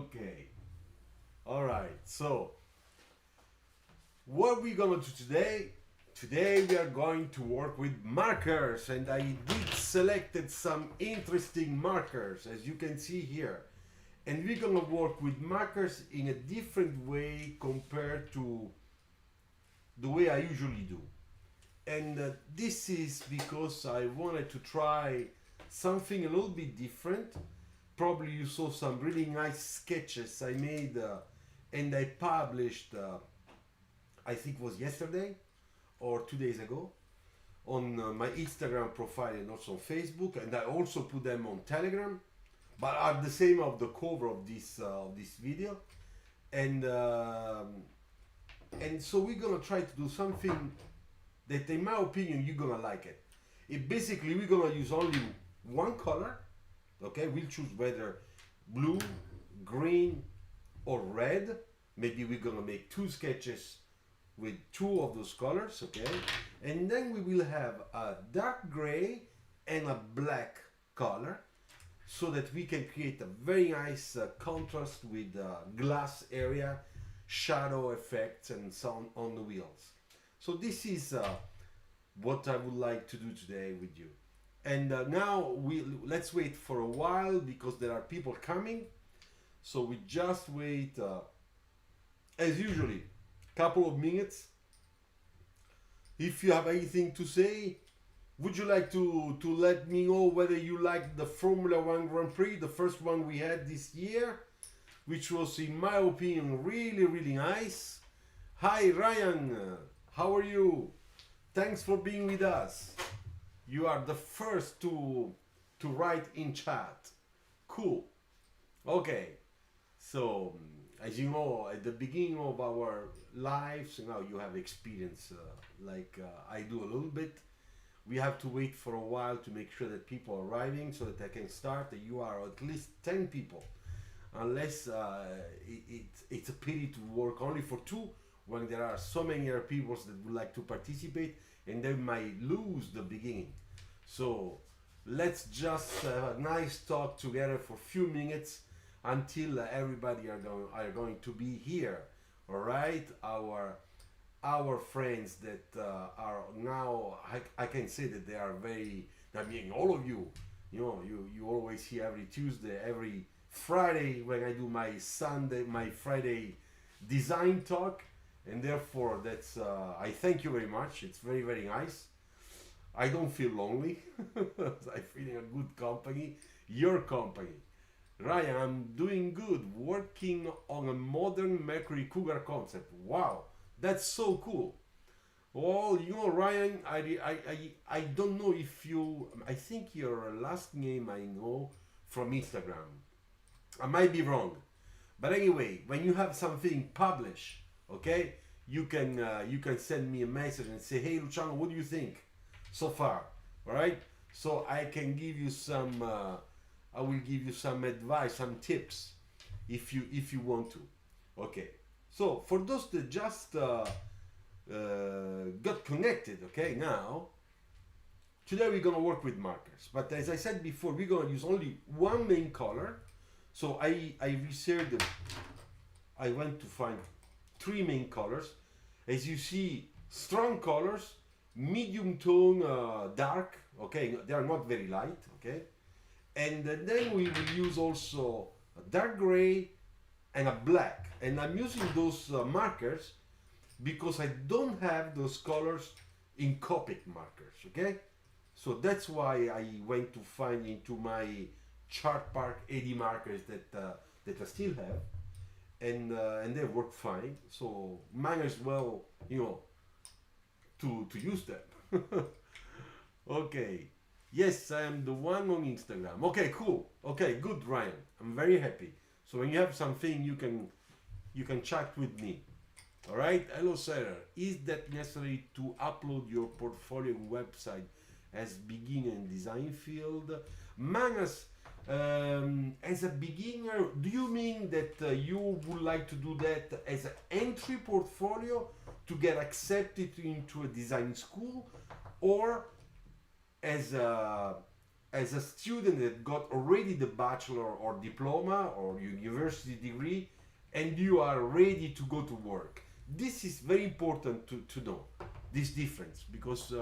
Okay. All right. So, what we're gonna do today? Today we are going to work with markers, and I did selected some interesting markers, as you can see here. And we're gonna work with markers in a different way compared to the way I usually do. And this is because I wanted to try something a little bit different. Probably you saw some really nice sketches I made and I published, I think it was yesterday or 2 days ago, on my Instagram profile and also on Facebook, and I also put them on Telegram, but are the same of the cover of this video. And and so we're gonna try to do something that, in my opinion, you're gonna like it. It basically we're gonna use only one color. Okay, we'll choose whether blue, green, or red. Maybe we're gonna make two sketches with two of those colors. Okay, and then we will have a dark gray and a black color, so that we can create a very nice contrast with glass area, shadow effects, and so on the wheels. So this is what I would like to do today with you. And now let's wait for a while because there are people coming. So we just wait, as usually, couple of minutes. If you have anything to say, would you like to let me know whether you like the Formula One Grand Prix, the first one we had this year, which was, in my opinion, really nice. Hi Ryan, how are you? Thanks for being with us. You are the first to write in chat. Cool. Okay. So, as you know, at the beginning of our lives, now you have experience like I do a little bit. We have to wait for a while to make sure that people are arriving so that I can start. That you are at least 10 people, unless it's a pity to work only for two when there are so many other people that would like to participate, and they might lose the beginning. So let's just have a nice talk together for a few minutes until everybody are going to be here. All right, our friends that are now, I can say that they are very, I mean, all of you, you know, you always hear every Tuesday, every Friday when I do my Friday design talk, and therefore that's I thank you very much. It's very nice. I don't feel lonely. I feel in a good company. Your company. Ryan, I'm doing good. Working on a modern Mercury Cougar concept. Wow, that's so cool. Well, you know, Ryan, I don't know if you, I think your last name I know from Instagram. I might be wrong. But anyway, when you have something published, okay, you can send me a message and say, hey Luciano, what do you think so far? All right, so I can give you some I will give you some advice, some tips if you want to. Okay, so for those that just got connected, okay, now today we're gonna work with markers, but as I said before, we're gonna use only one main color. So I researched, I went to find three main colors. As you see, strong colors, medium tone, dark. Okay, they are not very light. Okay, and then we will use also a dark gray and a black. And I'm using those markers because I don't have those colors in COPIC markers. Okay, so that's why I went to find into my Chart Park 80 markers that I still have, and they work fine. So might as well, you know, to use them. Okay. Yes, I am the one on Instagram. Okay, cool. Okay, good, Ryan. I'm very happy. So when you have something, you can chat with me. All right. Hello, Sarah. Is that necessary to upload your portfolio website as beginner in design field? Manas, as a beginner, do you mean that you would like to do that as an entry portfolio to get accepted into a design school, or as as a student that got already the bachelor or diploma or university degree, and you are ready to go to work. This is very important to know this difference, because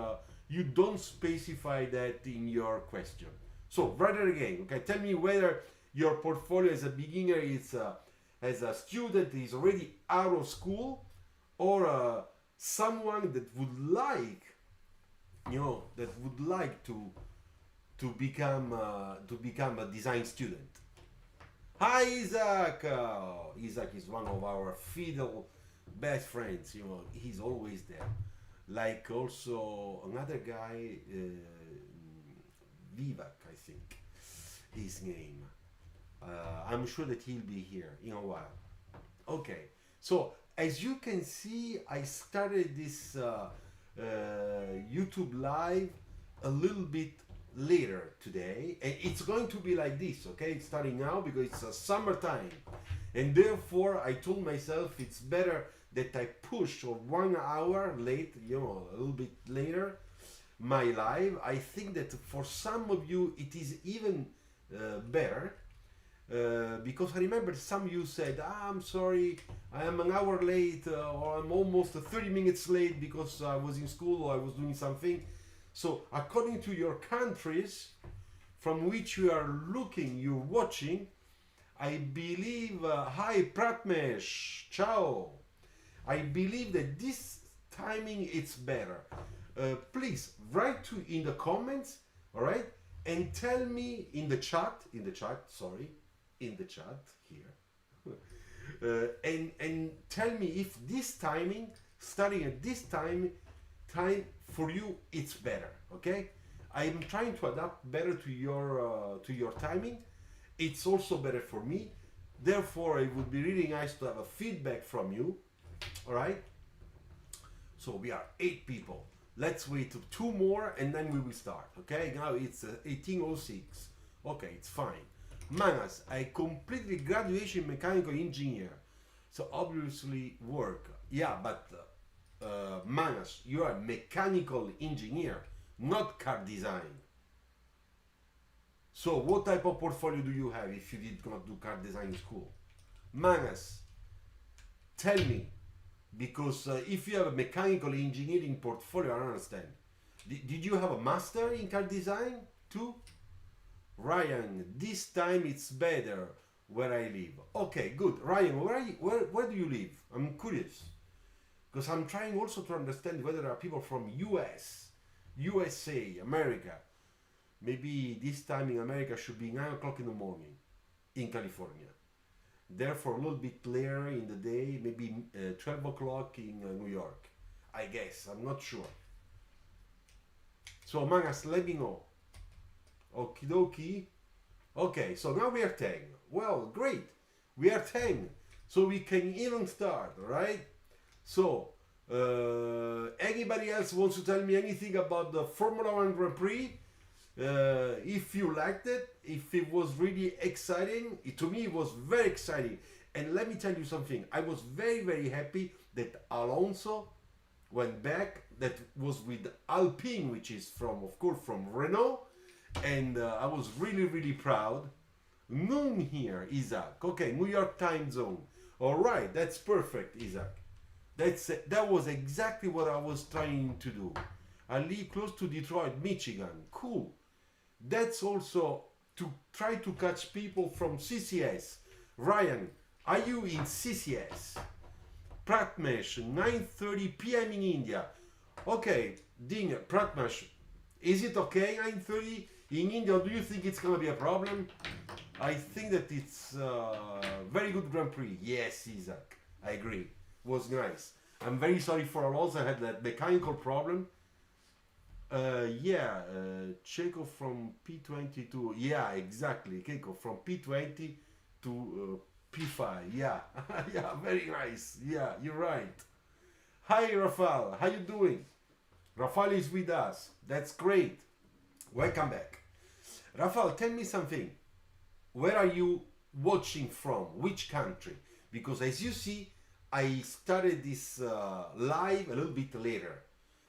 you don't specify that in your question. So rather again, okay, tell me whether your portfolio as a beginner is as a student is already out of school, or someone that would like, to become a design student. Hi Isaac. Isaac is one of our fiddle best friends. He's always there. Like also another guy, Vivek, I think his name. I'm sure that he'll be here in a while. Okay, so as you can see, I started this YouTube live a little bit later today, and it's going to be like this, okay? It's starting now because it's a summertime, and therefore I told myself it's better that I push 1 hour late, a little bit later, my live. I think that for some of you it is even better, because I remember some of you said, I'm sorry, I am an hour late, or I'm almost 30 minutes late because I was in school or I was doing something. So according to your countries from which you are looking, you're watching, I believe, hi Pratmesh, ciao. I believe that this timing it's better. Please write in the comments, all right? And tell me in the chat here, and tell me if this timing, starting at this time for you, it's better, okay? I'm trying to adapt better to your timing. It's also better for me. Therefore, it would be really nice to have a feedback from you, all right? So we are 8 people. Let's wait 2 more and then we will start, okay? Now it's 18:06. Okay, it's fine. Manas, I completed graduation in mechanical engineer, so obviously work. Yeah, but Manas, you are mechanical engineer, not car design. So what type of portfolio do you have if you did not do car design school? Manas, tell me, because if you have a mechanical engineering portfolio, I don't understand. Did you have a master in car design too? Ryan, this time it's better where I live. Okay, good. Ryan, where do you live? I'm curious, because I'm trying also to understand whether there are people from US, USA, America. Maybe this time in America should be 9 o'clock in the morning in California. Therefore, a little bit later in the day, maybe 12 o'clock in New York. I guess, I'm not sure. So, Manas, let me know. Okie dokie. Okay, so now we are 10. Well, great. We are 10. So we can even start, right? So, anybody else wants to tell me anything about the Formula 1 Grand Prix? If you liked it, if it was really exciting, to me it was very exciting. And let me tell you something, I was very, very happy that Alonso went back. That was with Alpine, which is of course from Renault, and I was really, really proud. Noon here, Isaac. Okay, New York time zone. All right, that's perfect, Isaac. That was exactly what I was trying to do. I live close to Detroit, Michigan. Cool. That's also to try to catch people from CCS. Ryan, are you in CCS? Pratmesh, 9:30 p.m. in India. Okay, Ding, Pratmesh, is it okay 9:30 in India? Or do you think it's gonna be a problem? I think that it's very good Grand Prix. Yes, Isaac, I agree. Was nice. I'm very sorry for Alonso. I had that mechanical problem. Checo from P20 to, yeah, exactly, Keiko from P20 to P5, yeah, yeah, very nice, yeah, you're right. Hi, Rafael, how you doing? Rafael is with us, that's great, welcome back. Rafael, tell me something, where are you watching from, which country? Because as you see, I started this live a little bit later.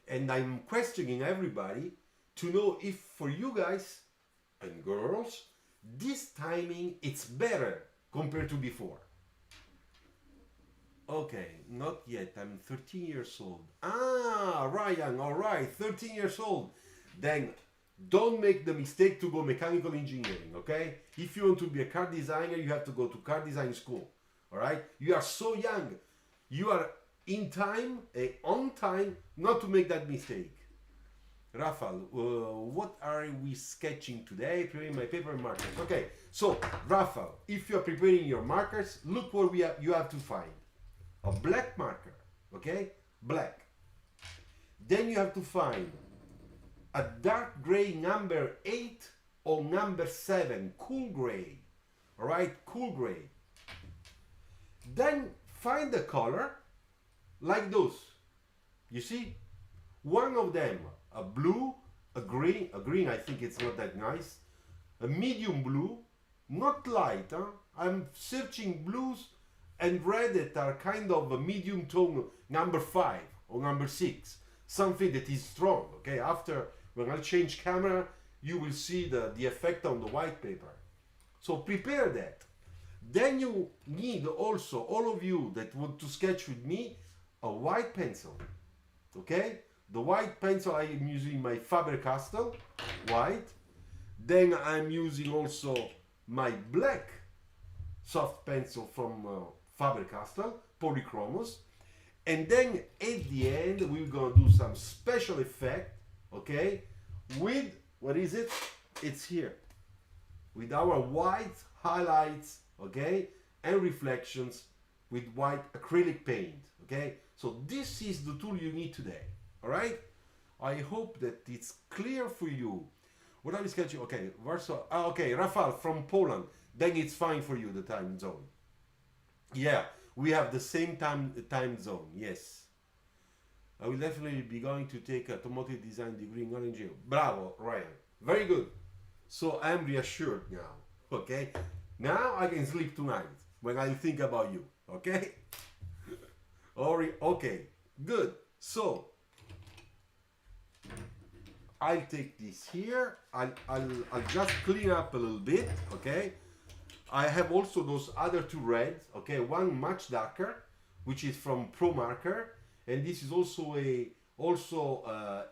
And I'm questioning everybody to know if for you guys and girls, this timing it's better compared to before. Okay, not yet. I'm 13 years old. Ah, Ryan, all right, 13 years old. Then don't make the mistake to go mechanical engineering, okay? If you want to be a car designer, you have to go to car design school, all right? You are so young. You are in time, on time, not to make that mistake. Rafael, what are we sketching today? Preparing my paper and markers. Okay, so Rafael, if you're preparing your markers, look what you have to find. A black marker, okay? Black. Then you have to find a dark gray number 8 or number 7, cool gray. All right, cool gray. Then find the color like those. You see? One of them, a blue, a green I think it's not that nice, a medium blue, not light, huh? I'm searching blues and red that are kind of a medium tone, number 5 or number 6, something that is strong, okay? After, when I change camera, you will see the effect on the white paper. So prepare that. Then you need also, all of you that want to sketch with me, a white pencil, okay? The white pencil, I am using my Faber-Castell, white. Then I'm using also my black soft pencil from Faber-Castell, Polychromos. And then at the end, we're gonna do some special effect, okay? With, what is it? It's here. With our white highlights, okay? And reflections with white acrylic paint, okay? So this is the tool you need today. All right, I hope that it's clear for you. What are we sketching? Okay, Warsaw. Okay, Rafal from Poland. Then it's fine for you, the time zone. Yeah, we have the same time zone. Yes, I will definitely be going to take a automotive design degree in Orange. Bravo, Ryan. Very good. So I'm reassured now. Okay, now I can sleep tonight when I think about you. Okay. Okay, good. So I'll take this here. I'll just clean up a little bit, okay? I have also those other two reds, okay? One much darker, which is from Pro Marker, and this is also a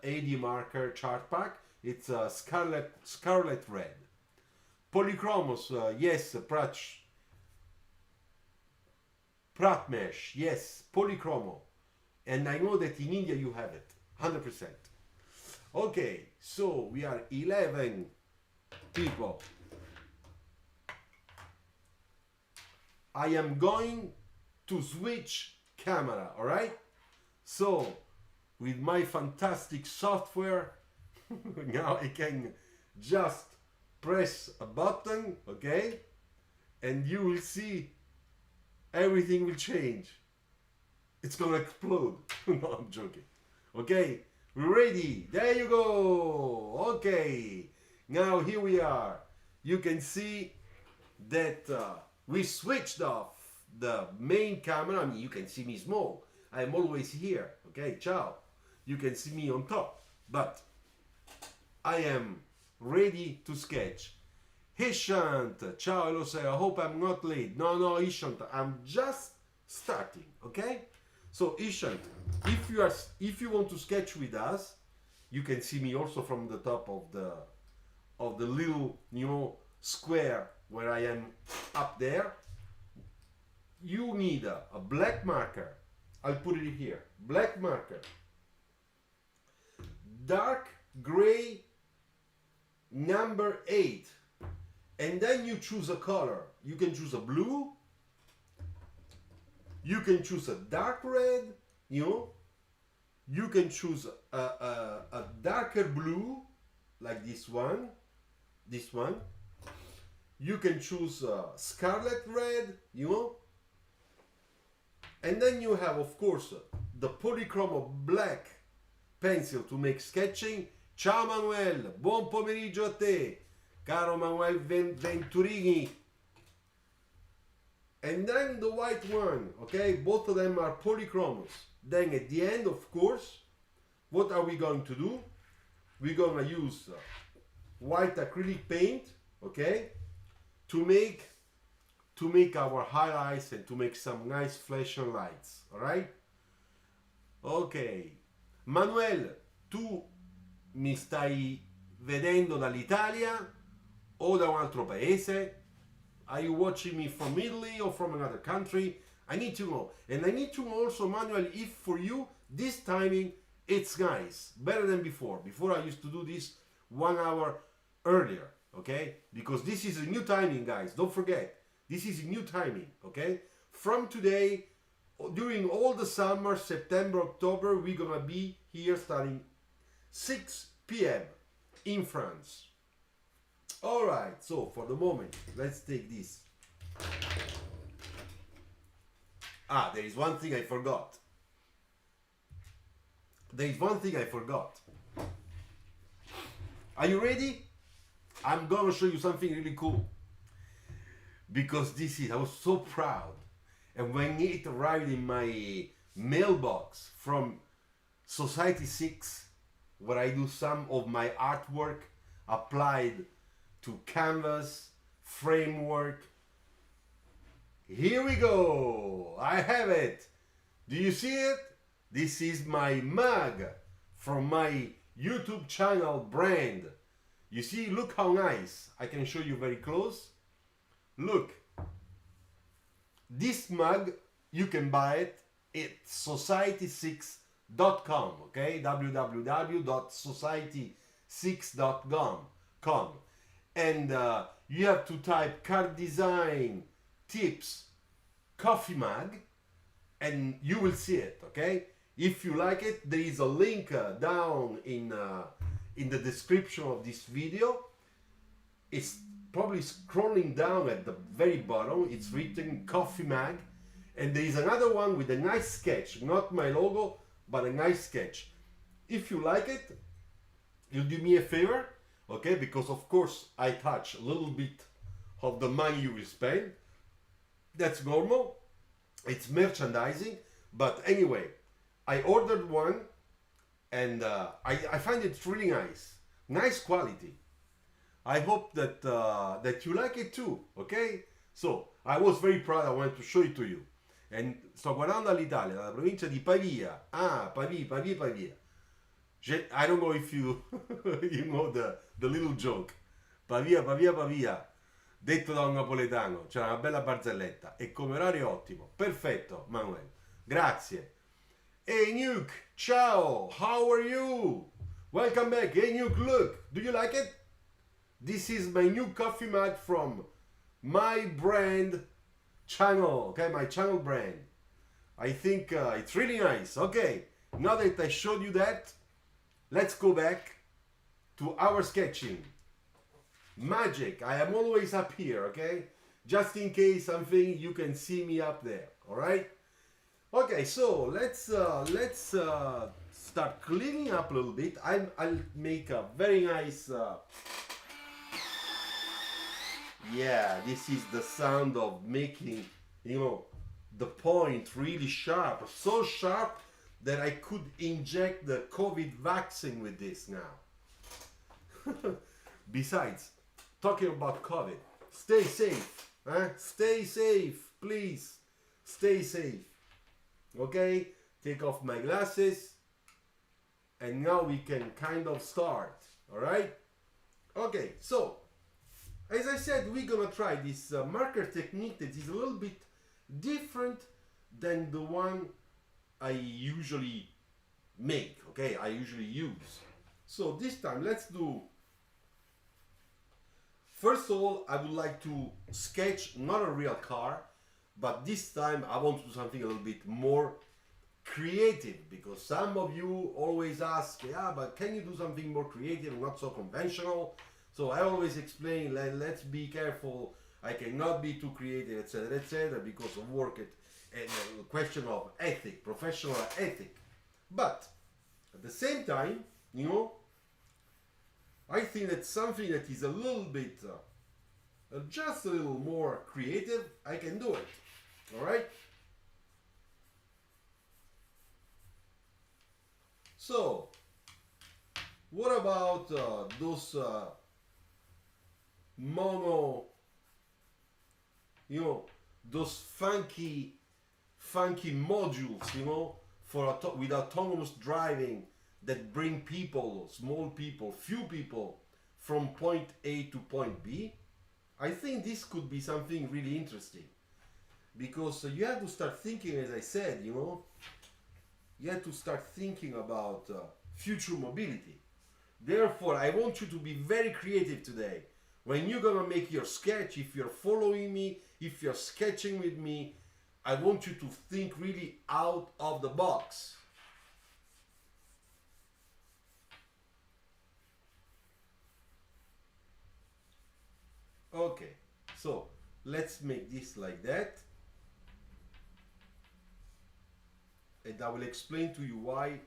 AD marker chart pack. It's a scarlet red. Polychromos, yes, Pratmesh, yes, Polychromo, and I know that in India you have it, 100%. Okay, so we are 11 people. I am going to switch camera, all right? So, with my fantastic software, now I can just press a button, okay? And you will see everything will change. It's gonna explode. No, I'm joking. Okay? Ready, there you go. Okay, now here we are. You can see that we switched off the main camera. I mean, you can see me small. I'm always here. Okay, ciao. You can see me on top, but I am ready to sketch. Ishant, ciao, hello sir, I hope I'm not late. No, Ishant, I'm just starting, okay? So Ishant, if you want to sketch with us, you can see me also from the top of the little, you know, square where I am up there. You need a black marker. I'll put it here. Black marker. Dark gray number 8. And then you choose a color. You can choose a blue. You can choose a dark red, you know. You can choose a darker blue, like this one. This one. You can choose a scarlet red, you know. And then you have, of course, the Polychromo black pencil to make sketching. Ciao Manuel, buon pomeriggio a te, caro Manuel Venturini. And then the white one, okay? Both of them are Polychromos. Then at the end, of course, what are we going to do? We're going to use white acrylic paint, okay, to make our highlights and to make some nice flashing lights. All right. Ok, Manuel, tu mi stai vedendo dall'Italia o da un altro paese? Are you watching me from Italy or from another country? I need to know. And I need to know also, Manuel, if for you this timing it's nice, better than before. Before I used to do this 1 hour earlier, okay? Because this is a new timing, guys. Don't forget, this is a new timing, okay? From today, during all the summer, September, October, we're gonna be here starting 6 p.m. in France. All right, so for the moment, let's take this. Ah, there is one thing I forgot. There is one thing I forgot. Are you ready? I'm gonna show you something really cool. Because this is, I was so proud. And when it arrived in my mailbox from Society 6, where I do some of my artwork applied to canvas, framework. Here we go! I have it! Do you see it? This is my mug from my YouTube channel brand. You see, look how nice. I can show you very close. Look. This mug, you can buy it at society6.com, okay? www.society6.com. And you have to type card design tips coffee mug and you will see it, okay? If you like it, there is a link down in the description of this video. It's probably scrolling down at the very bottom. It's written coffee mug, and there is another one with a nice sketch, not my logo, but a nice sketch. If you like it, you'll do me a favor, okay? Because of course I touch a little bit of the money you will spend. That's normal. It's merchandising, but anyway, I ordered one, and I find it really nice quality. I hope that that you like it too, okay? So, I was very proud, I wanted to show it to you. And sto guardando all'Italia, dalla provincia di Pavia. Ah, Pavia. I don't know if you you know the little joke. Pavia. Detto da un napoletano, c'era una bella barzelletta. E come orario ottimo. Perfetto, Manuel. Grazie. Hey Nuke, ciao, how are you? Welcome back. Hey Nuke, look, do you like it? This is my new coffee mug from my brand channel, okay, my channel brand. I think it's really nice. Okay, now that I showed you that, let's go back to our sketching. Magic, I am always up here, okay? Just in case something, you can see me up there, all right? Okay, so let's start cleaning up a little bit. I'll make a very nice... yeah, this is the sound of making, you know, the point really sharp. So sharp that I could inject the COVID vaccine with this now. Besides, talking about COVID, stay safe. Stay safe, please. Stay safe. Okay, take off my glasses. And now we can kind of start. Alright? Okay, so as I said, we're gonna try this marker technique that is a little bit different than the one I usually make, okay, I usually use. So this time, let's do, first of all, I would like to sketch not a real car, but this time I want to do something a little bit more creative, because some of you always ask, yeah, but can you do something more creative, not so conventional? So I always explain, let's be careful, I cannot be too creative, etc., because of work and a question of ethic, professional ethic. But at the same time, you know, I think that something that is a little bit, just a little more creative, I can do it. All right? So, what about those mono, you know, those funky modules, you know, for with autonomous driving that bring people, small people, few people from point A to point B. I think this could be something really interesting, because you have to start thinking, as I said, you know, you have to start thinking about future mobility. Therefore, I want you to be very creative today. When you're gonna make your sketch, if you're following me, if you're sketching with me, I want you to think really out of the box. Okay, so let's make this like that. And I will explain to you why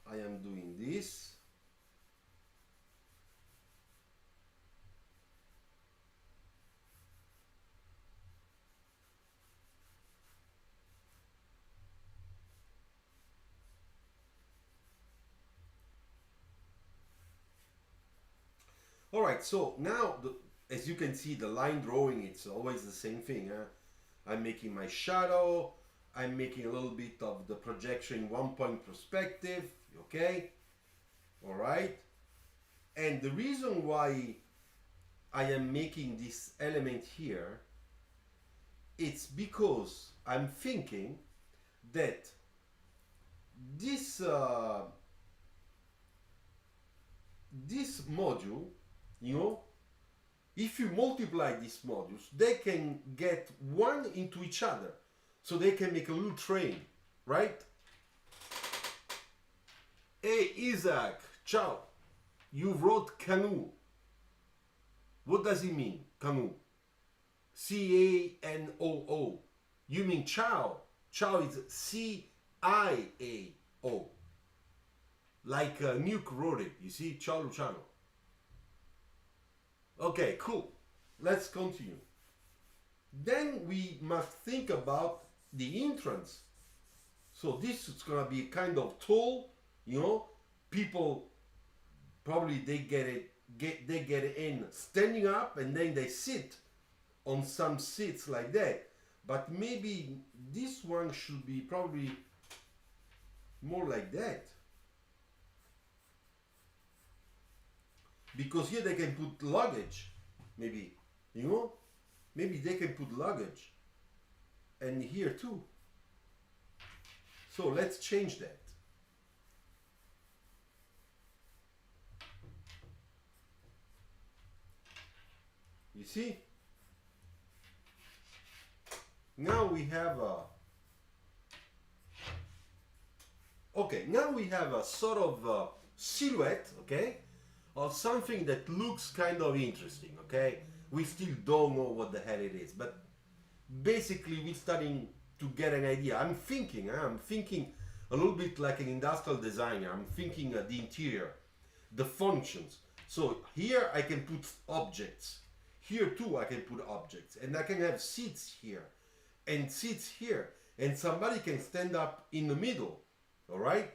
I am doing this. All right, so now, as you can see, the line drawing, it's always the same thing. Huh? I'm making my shadow, I'm making a little bit of the projection one point perspective, okay? All right? And the reason why I am making this element here, it's because I'm thinking that this this module, you know, if you multiply these modules, they can get one into each other, so they can make a little train, right? Hey Isaac, ciao. You wrote canoe. What does it mean, canoe? C-A-N-O-O. You mean ciao. Ciao is C-I-A-O. Like Nuke wrote it, you see? Ciao Luciano. Okay, cool. Let's continue. Then we must think about the entrance. So this is gonna be a kind of tool, you know. People probably they get in standing up, and then they sit on some seats like that. But maybe this one should be probably more like that, because here they can put luggage, maybe, you know, maybe they can put luggage, and here too. So let's change that. You see? Now we have a okay, now we have a sort of silhouette, okay, of something that looks kind of interesting, okay? We still don't know what the hell it is, but basically we're starting to get an idea. I'm thinking a little bit like an industrial designer. I'm thinking the interior, the functions. So here I can put objects. Here too I can put objects, and I can have seats here and seats here, and somebody can stand up in the middle. All right?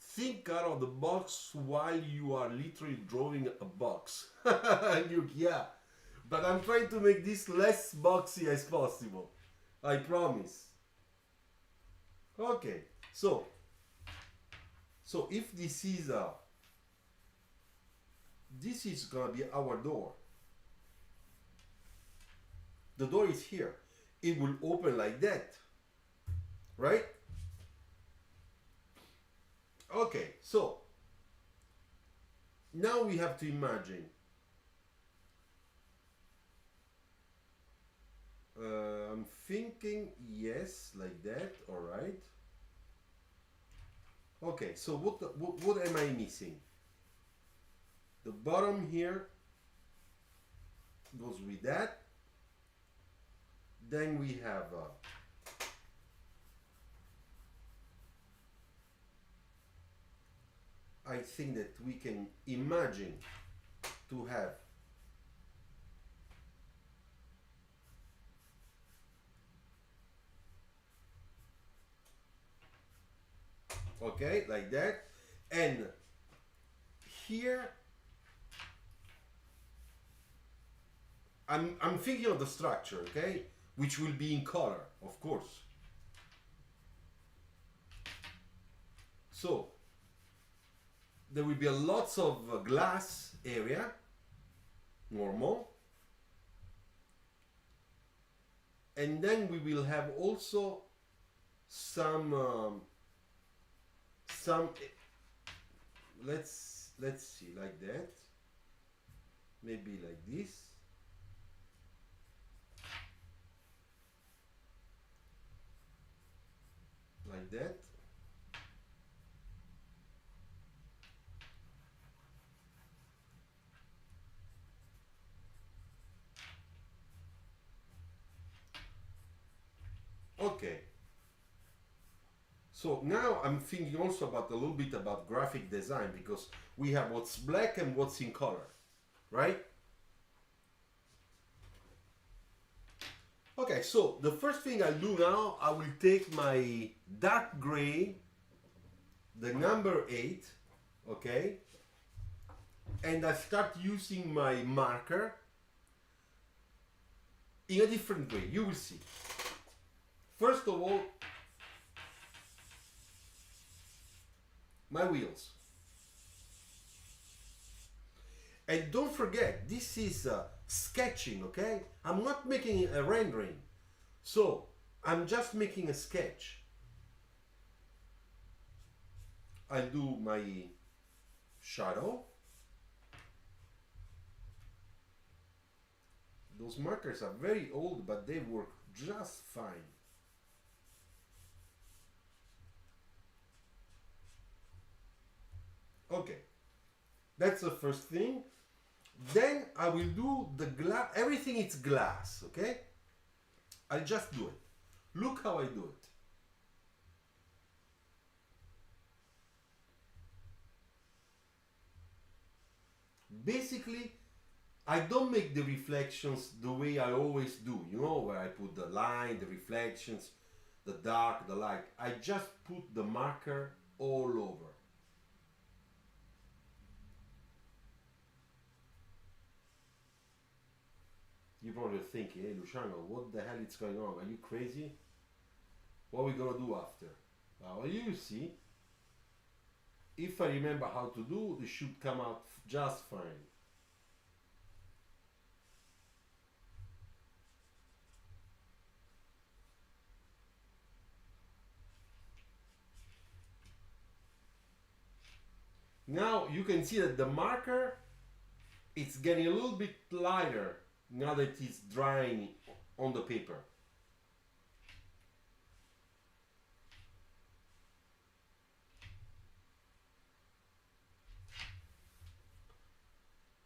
Think out of the box while you are literally drawing a box. Yeah, but I'm trying to make this less boxy as possible. I promise. Okay, so if this is gonna be our door. The door is here. It will open like that, right? Okay, so now we have to imagine I'm thinking, yes, like that. All right. Okay, so what am I missing? The bottom here goes with that. Then we have I think that we can imagine to have okay, like that, and here I'm thinking of the structure, okay, which will be in color, of course. So there will be a lots of glass area, normal, and then we will have also some let's see, like that, maybe like this, like that. Okay. So now I'm thinking also about a little bit about graphic design, because we have what's black and what's in color, right? Okay, so the first thing I'll do now, I will take my dark gray, the number 8, okay, and I start using my marker in a different way. You will see. First of all, my wheels. And don't forget, this is sketching, okay? I'm not making a rendering. So, I'm just making a sketch. I'll do my shadow. Those markers are very old, but they work just fine. Okay, that's the first thing. Then I will do the glass, everything is glass, okay? I'll just do it. Look how I do it. Basically, I don't make the reflections the way I always do, you know, where I put the line, the reflections, the dark, the light. I just put the marker all over. You're probably thinking, hey Luciano, what the hell is going on? Are you crazy? What are we gonna do after? Well, you see, if I remember how to do, it should come out just fine. Now you can see that the marker, it's getting a little bit lighter now that it's drying on the paper.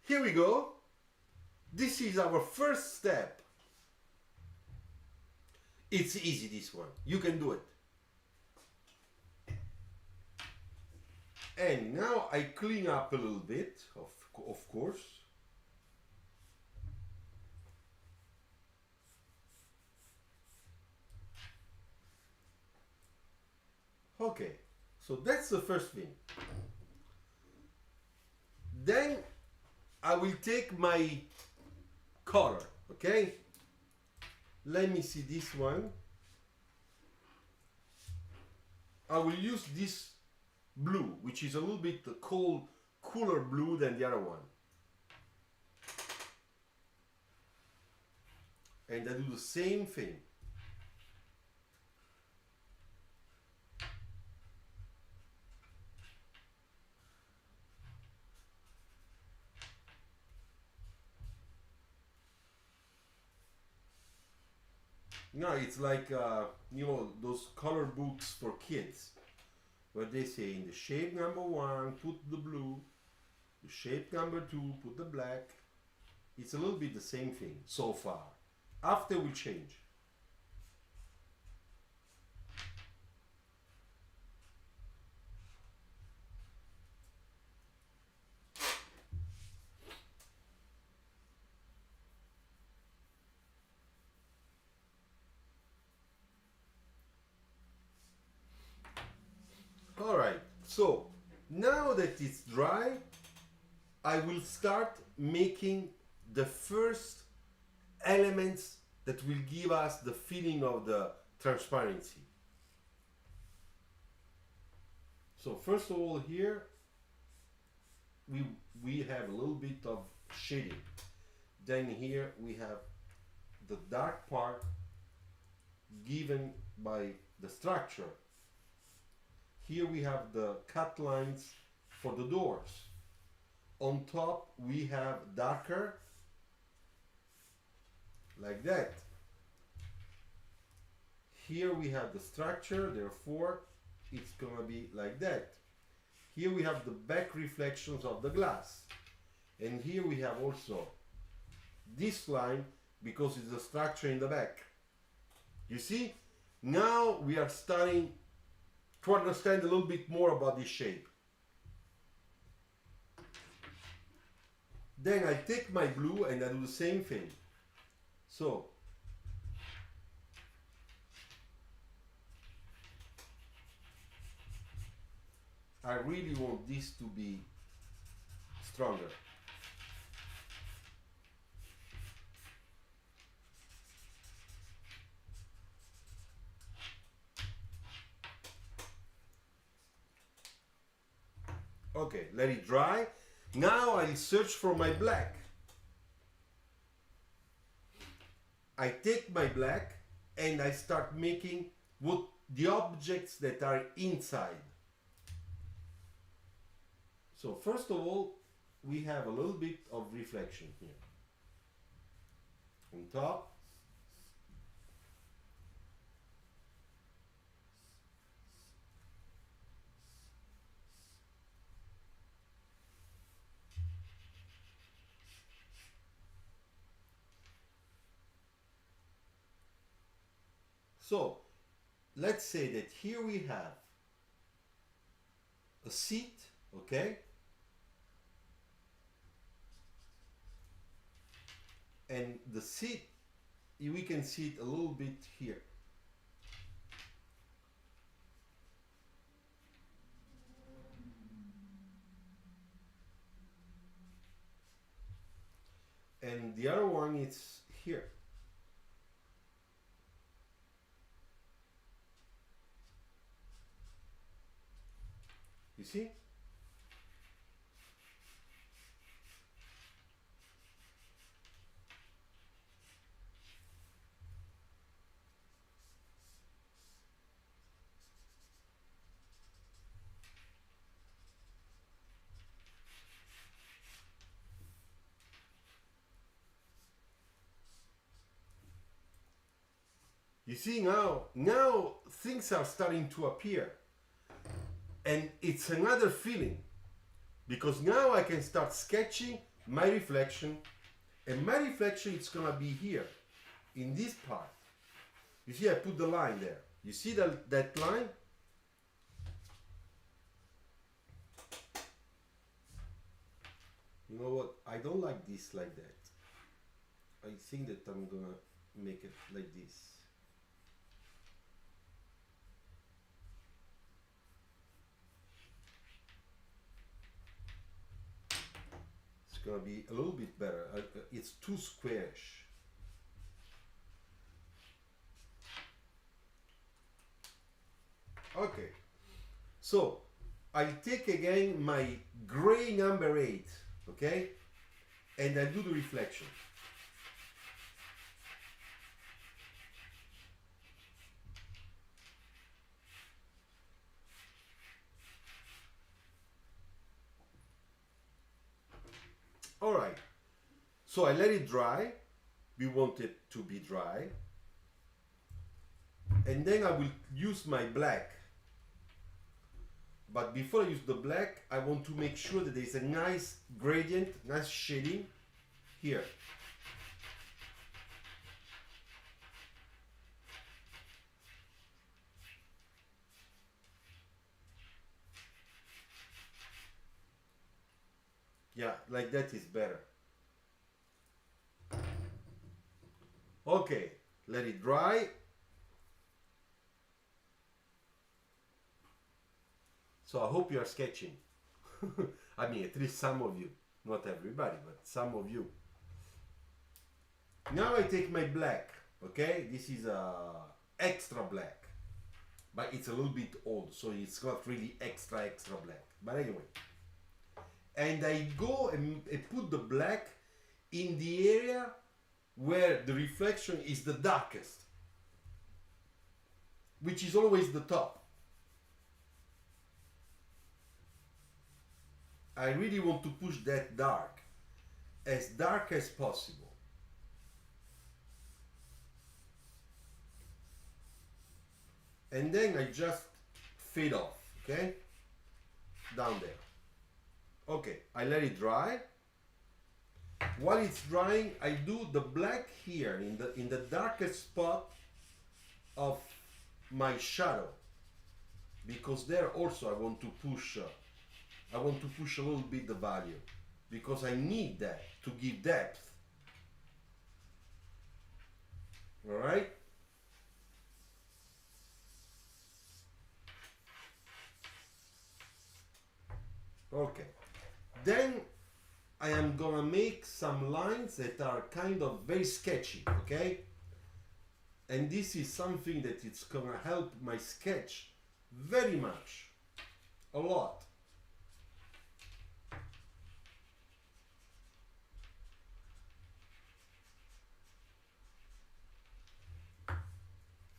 Here we go. This is our first step. It's easy, this one. You can do it. And now I clean up a little bit, of course. Okay, so that's the first thing. Then I will take my color, okay? Let me see this one. I will use this blue, which is a little bit cooler blue than the other one. And I do the same thing. No, it's like, you know, those color books for kids, where they say in the shape number 1, put the blue, the shape number 2, put the black. It's a little bit the same thing so far. After we change. Alright, so now that it's dry, I will start making the first elements that will give us the feeling of the transparency. So first of all, here we have a little bit of shading. Then here we have the dark part given by the structure. Here we have the cut lines for the doors. On top we have darker, like that. Here we have the structure, therefore it's gonna be like that. Here we have the back reflections of the glass. And here we have also this line because it's the structure in the back. You see? Now we are starting to understand a little bit more about this shape. Then I take my blue and I do the same thing. So I really want this to be stronger. Okay, let it dry. Now I'll search for my black. I take my black and I start making what the objects that are inside. So first of all, we have a little bit of reflection here. On top. So let's say that here we have a seat, okay? And the seat, we can see it a little bit here. And the other one is here. You see? You see now things are starting to appear. And it's another feeling, because now I can start sketching my reflection, and my reflection is gonna be here in this part. You see, I put the line there. You see that line? You know what? I don't like this like that. I think that I'm gonna make it like this. Gonna be a little bit better. It's too squarish. Okay, so I take again my gray number 8, okay, and I do the reflection. All right, so I let it dry. We want it to be dry. And then I will use my black. But before I use the black, I want to make sure that there's a nice gradient, nice shading here. Yeah, like that is better. Okay, let it dry. So I hope you are sketching. I mean, at least some of you. Not everybody, but some of you. Now I take my black, okay? This is a extra black, but it's a little bit old, so it's not really extra black. But anyway, and I go and put the black in the area where the reflection is the darkest, which is always the top. I really want to push that dark as possible. And then I just fade off, okay? Down there. Okay, I let it dry. While it's drying, I do the black here in the darkest spot of my shadow, because there also I want to push a little bit the value, because I need that to give depth. All right. Okay. Then I am gonna make some lines that are kind of very sketchy, okay? And this is something that it's gonna help my sketch very much, a lot.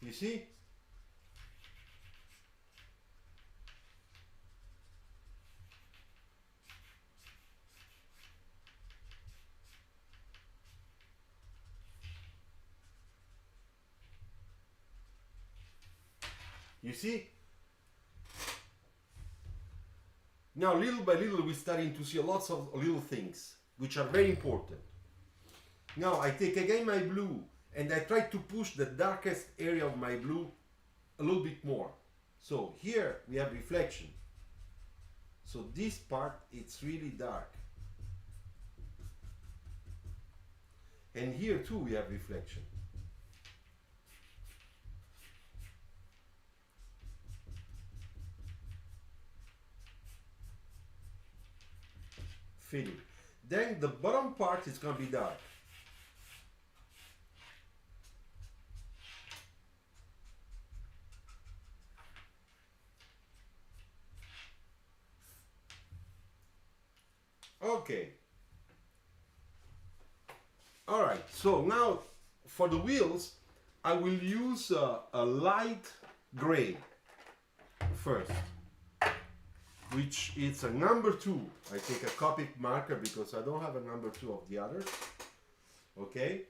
You see? You see? Now, little by little, we're starting to see lots of little things, which are very important. Now, I take again my blue, and I try to push the darkest area of my blue a little bit more. So here we have reflection. So this part, it's really dark. And here too we have reflection. Fading. Then the bottom part is going to be dark. Okay. Alright, so now for the wheels, I will use a light gray first, which is a number 2. I take a COPIC marker because I don't have a number 2 of the others. Okay.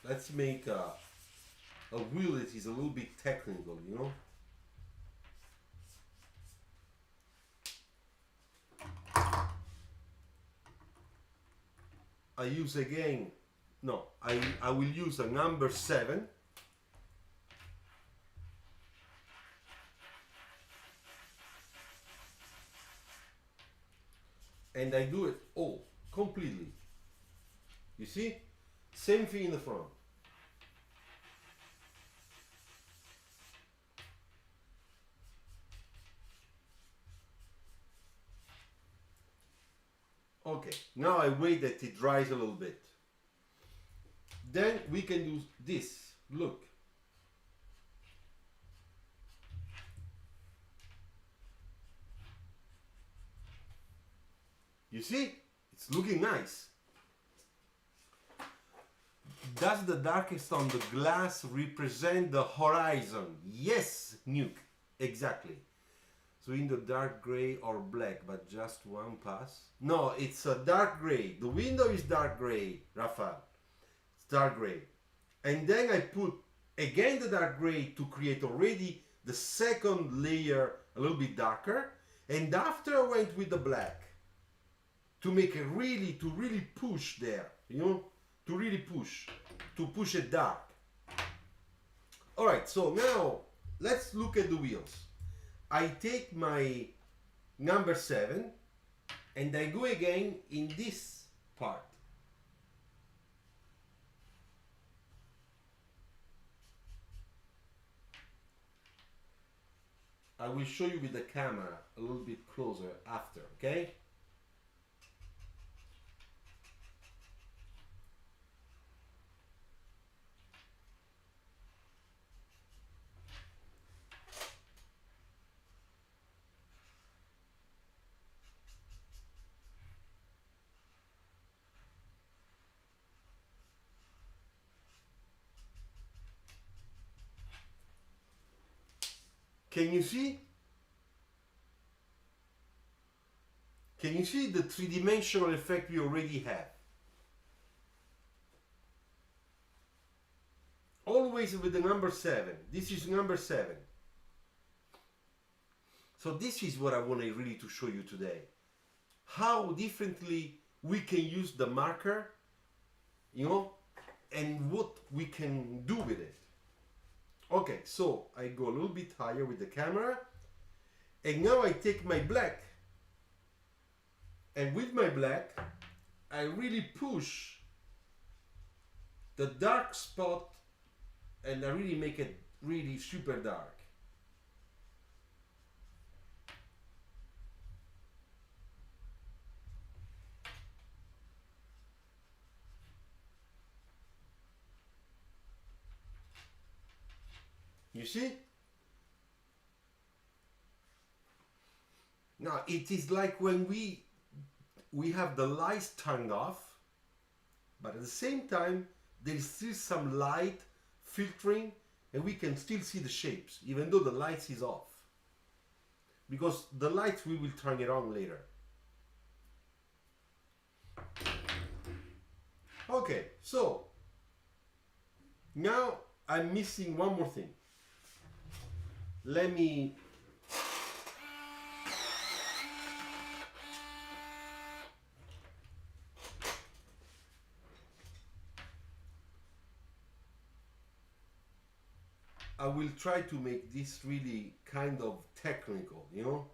Let's make a wheel that is a little bit technical, you know. I use again, no, I will use a number 7. And I do it all, completely. You see? Same thing in the front. Okay, now I wait that it dries a little bit. Then we can do this. Look. You see? It's looking nice. Does the darkest on the glass represent the horizon? Yes, Nuke. Exactly. So in the dark gray or black, but just one pass? No, it's a dark gray. The window is dark gray, Rafael. It's dark gray. And then I put again the dark gray to create already the second layer a little bit darker. And after I went with the black to make it really, to really push there, you know, to really to push it dark. All right, so now let's look at the wheels. I take my number 7 and I go again in this part. I will show you with the camera a little bit closer after, okay? Can you see? Can you see the three-dimensional effect we already have? Always with the number 7. This is number 7. So this is what I want really to show you today. How differently we can use the marker, you know, and what we can do with it. Okay, so I go a little bit higher with the camera, and now I take my black, and with my black I really push the dark spot, and I really make it really super dark. You see? Now it is like when we have the lights turned off, but at the same time there is still some light filtering, and we can still see the shapes even though the lights is off, because the lights we will turn it on later. Okay, so now I'm missing one more thing. Let me I will try to make this really kind of technical, you know?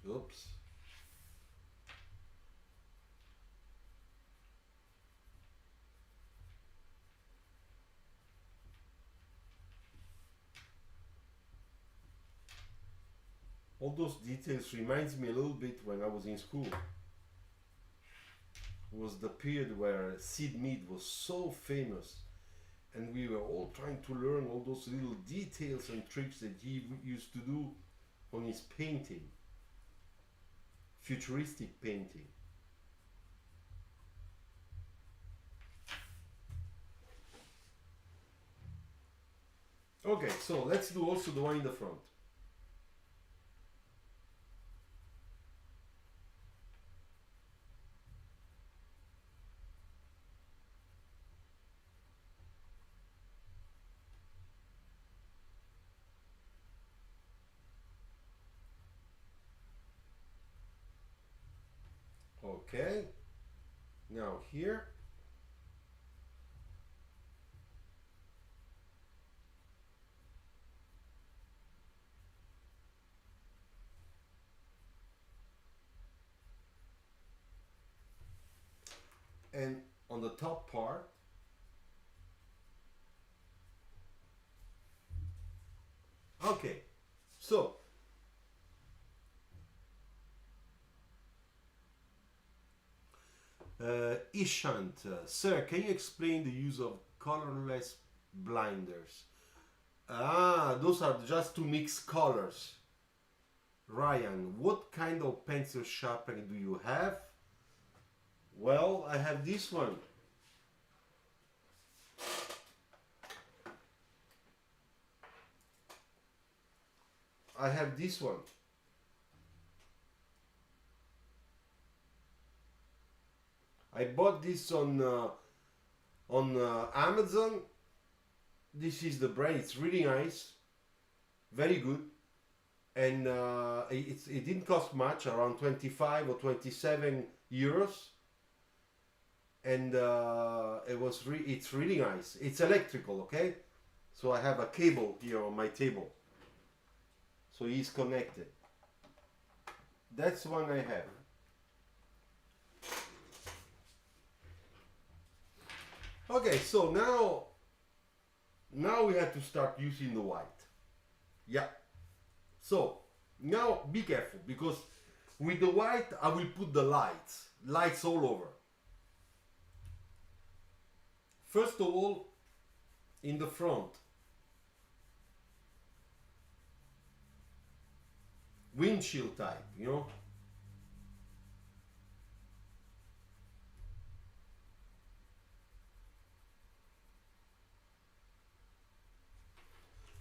Oops. All those details reminds me a little bit when I was in school. It was the period where Sid Mead was so famous, and we were all trying to learn all those little details and tricks that he used to do on his painting, futuristic painting. Okay, so let's do also the one in the front. Okay, now here. And on the top part, okay, so Ishant, sir, can you explain the use of colorless blinders? Ah, those are just to mix colors. Ryan, what kind of pencil sharpener do you have? Well, I have this one. I have this one. I bought this on Amazon. This is the brand. It's really nice, very good, and it didn't cost much, around 25 or 27 euros. and it's really nice. It's electrical, okay? So I have a cable here on my table, so he's connected. That's one I have. Okay, so now we have to start using the white. Yeah. So now be careful, because with the white I will put the lights all over. First of all, in the front, windshield type, you know.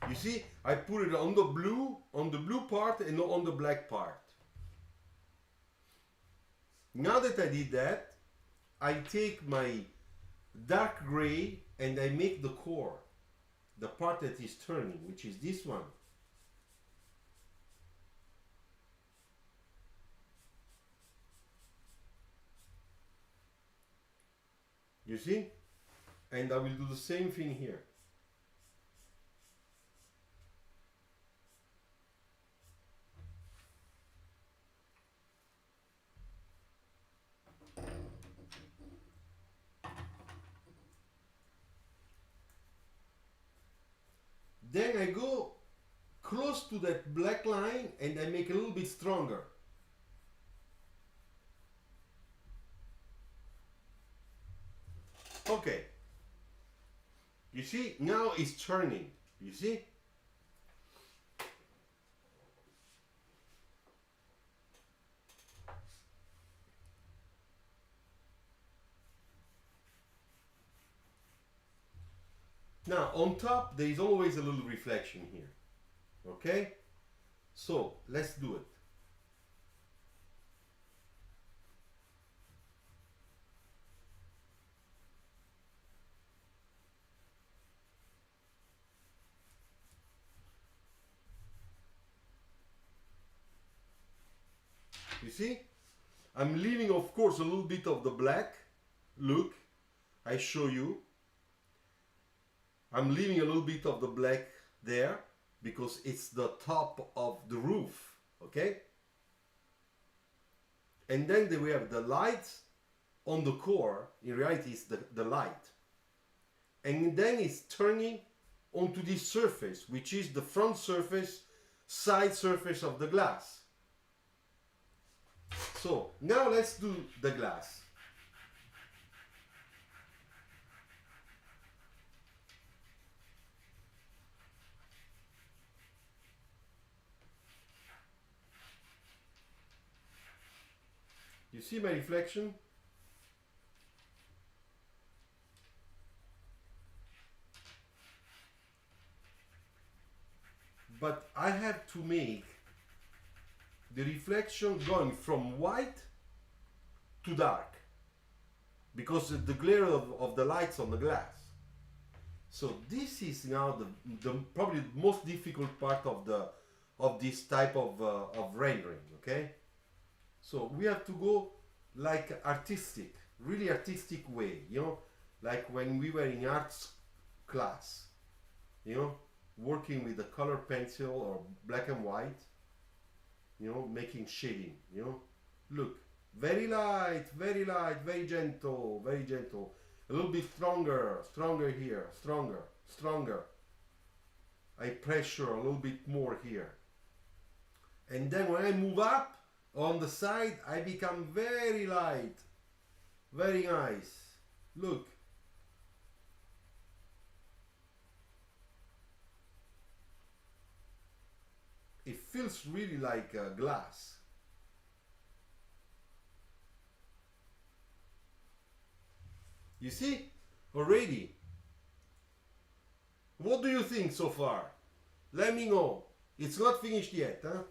You see, I put it on the blue part and on the black part. Now that I did that, I take my dark gray and I make the core, the part that is turning, which is this one. You see? And I will do the same thing here. Then I go close to that black line and I make a little bit stronger. Okay. You see, now it's turning. You see? Now, on top, there is always a little reflection here. Okay? So, let's do it. You see? I'm leaving, of course, a little bit of the black. Look, I show you. I'm leaving a little bit of the black there because it's the top of the roof, okay? And then we have the light on the core. In reality, it's the light. And then it's turning onto this surface, which is the front surface, side surface of the glass. So now let's do the glass. You see my reflection? But I have to make the reflection going from white to dark because of the glare of the lights on the glass. So this is now the probably the most difficult part of this type of rendering, okay? So we have to go like artistic, really artistic way, you know, like when we were in arts class, you know, working with the color pencil or black and white, you know, making shading, you know. Look, very light, very light, very gentle, very gentle. A little bit stronger, stronger here, stronger, stronger. I pressure a little bit more here. And then when I move up on the side, I become very light, very nice. Look. It feels really like glass. You see? Already. What do you think so far? Let me know. It's not finished yet, huh?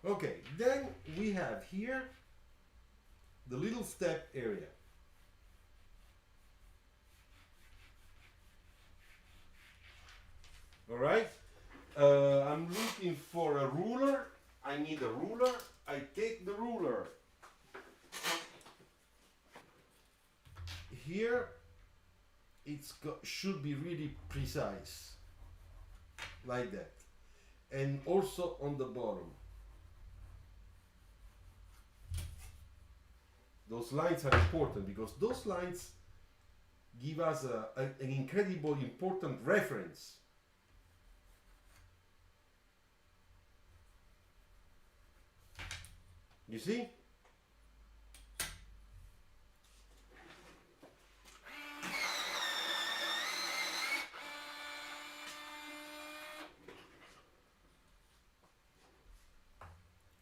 Okay, then we have here the little step area. All right. I'm looking for a ruler. I need a ruler. I take the ruler. Here, should be really precise, like that, and also on the bottom. Those lines are important because those lines give us an incredible important reference. You see?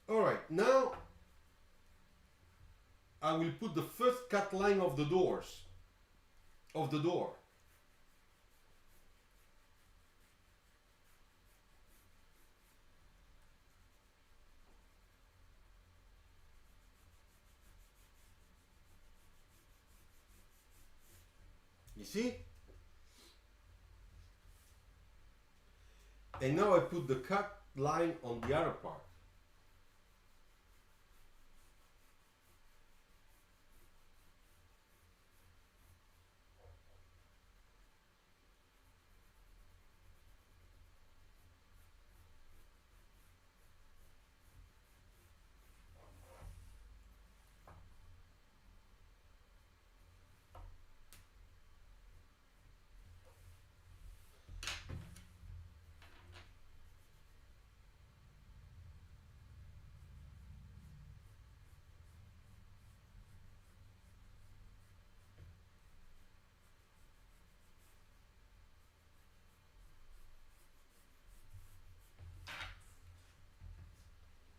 All right, now I will put the first cut line of the door. You see? And now I put the cut line on the other part.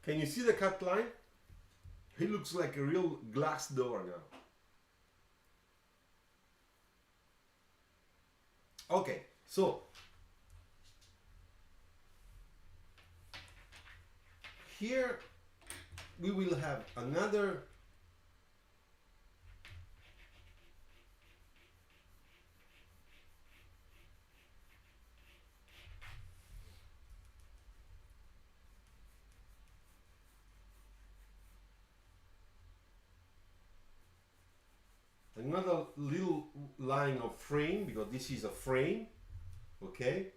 Can you see the cut line? It looks like a real glass door now. Okay, so here we will have another little line of frame, because this is a frame, okay?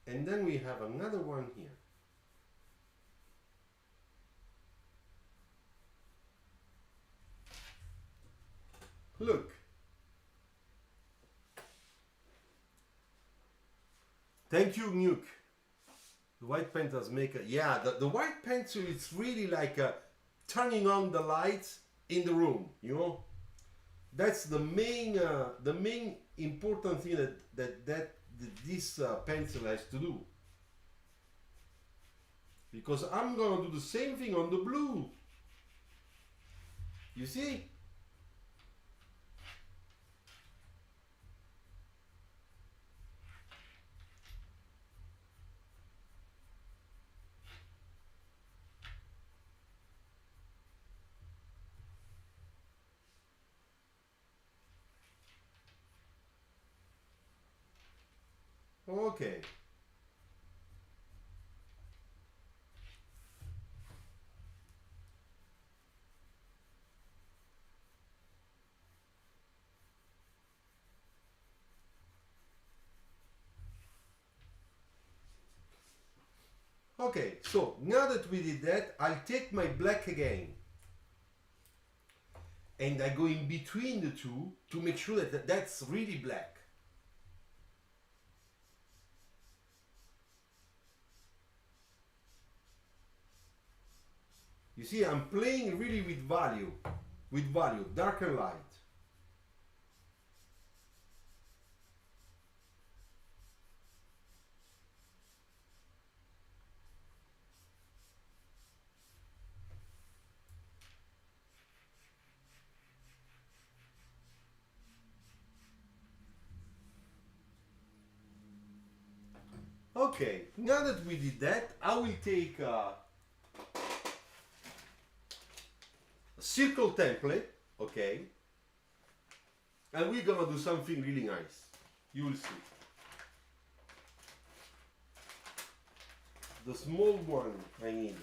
And then we have another one here. Look. Thank you, Nuke. The white pencils maker. Yeah, the white pencil is really like turning on the lights in the room, you know? That's the main important thing that this pencil has to do. Because I'm gonna do the same thing on the blue. You see? Okay. Okay, so now that we did that, I'll take my black again. And I go in between the two to make sure that that's really black. You see, I'm playing really with value, dark and light. Okay, now that we did that, I will take a circle template, okay, and we're gonna do something really nice. You will see. The small one I need,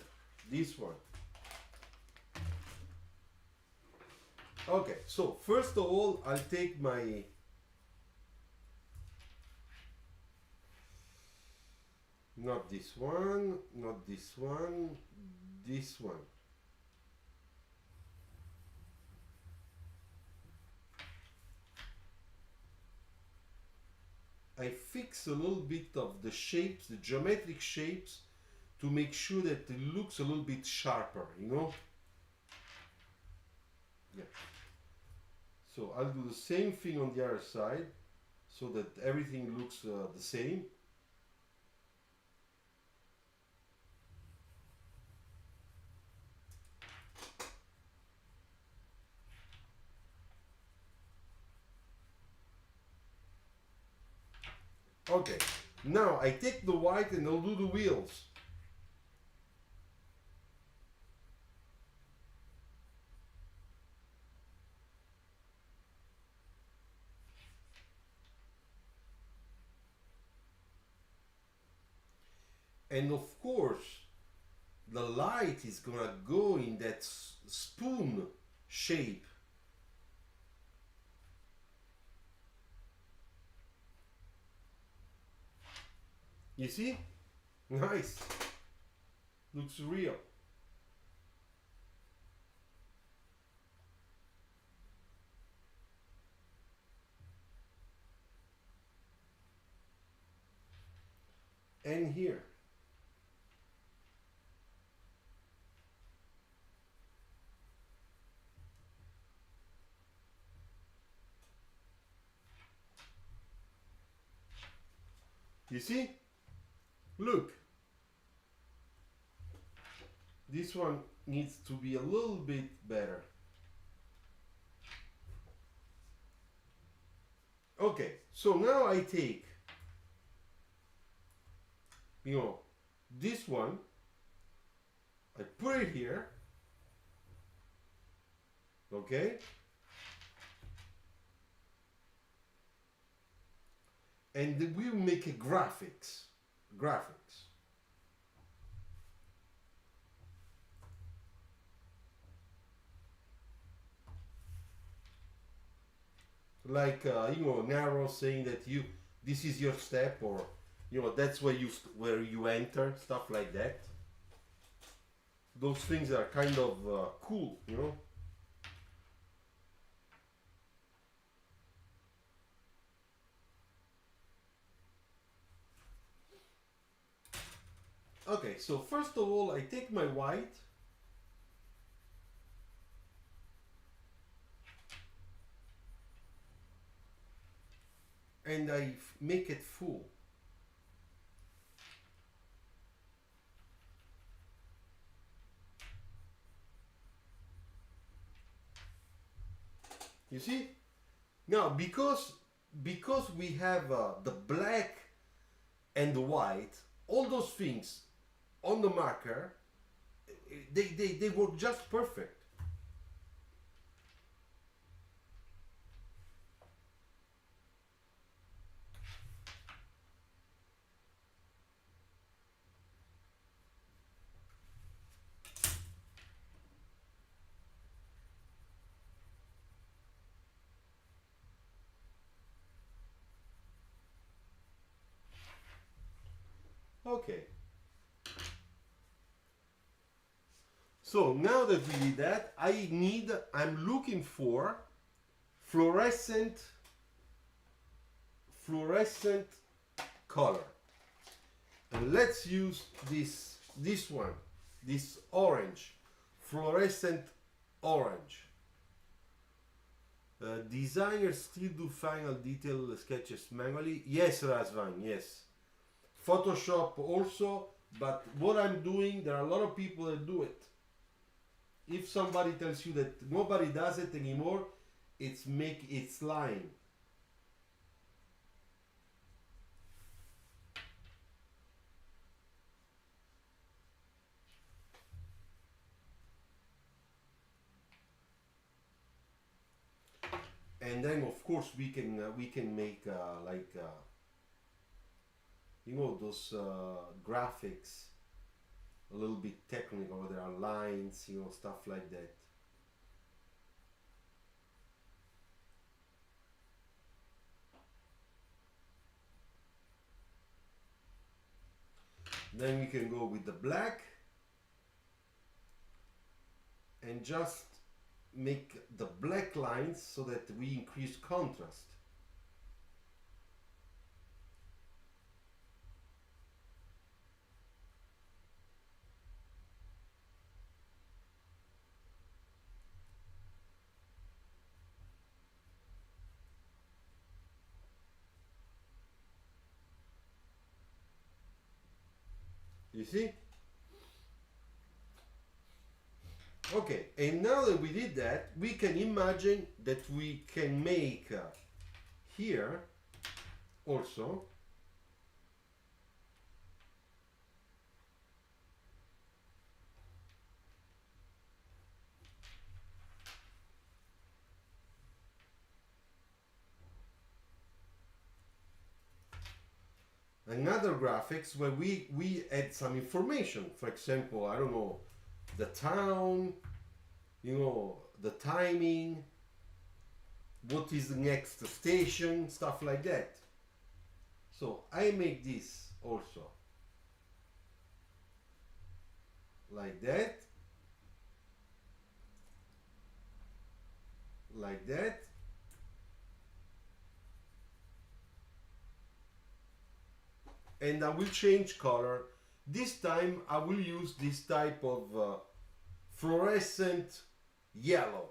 this one. Okay, so first of all, I'll take my not this one, not this one, this one. I fix a little bit of the shapes, the geometric shapes, to make sure that it looks a little bit sharper, you know? Yeah. So I'll do the same thing on the other side, so that everything looks the same. Okay, now I take the white and I'll do the wheels. And of course, the light is gonna go in that spoon shape. You see? Nice. Looks real. And here. You see? Look. This one needs to be a little bit better. Okay, so now I take, you know, this one, I put it here, okay? And then we'll make a graphics. Like you know, narrow saying that this is your step, or you know, that's where you enter, stuff like that. Those things are kind of cool, you know. Okay, so first of all, I take my white. And I make it full. You see? Now, because we have the black and the white, all those things on the marker, they work just perfect. Okay. So now that we did that, I'm looking for fluorescent color. And let's use this one, this orange, fluorescent orange. Designers still do final detail sketches manually? Yes, Razvan, yes. Photoshop also, but what I'm doing, there are a lot of people that do it. If somebody tells you that nobody does it anymore, it's lying. and then of course we can make like you know those graphics a little bit technical. There are lines, you know, stuff like that. Then we can go with the black and just make the black lines so that we increase contrast. You see? Okay, and now that we did that, we can imagine that we can make here also another graphics where we add some information. For example, I don't know, the town, you know, the timing, what is the next station, stuff like that. So I make this also like that, like that. And I will change color. This time I will use this type of fluorescent yellow.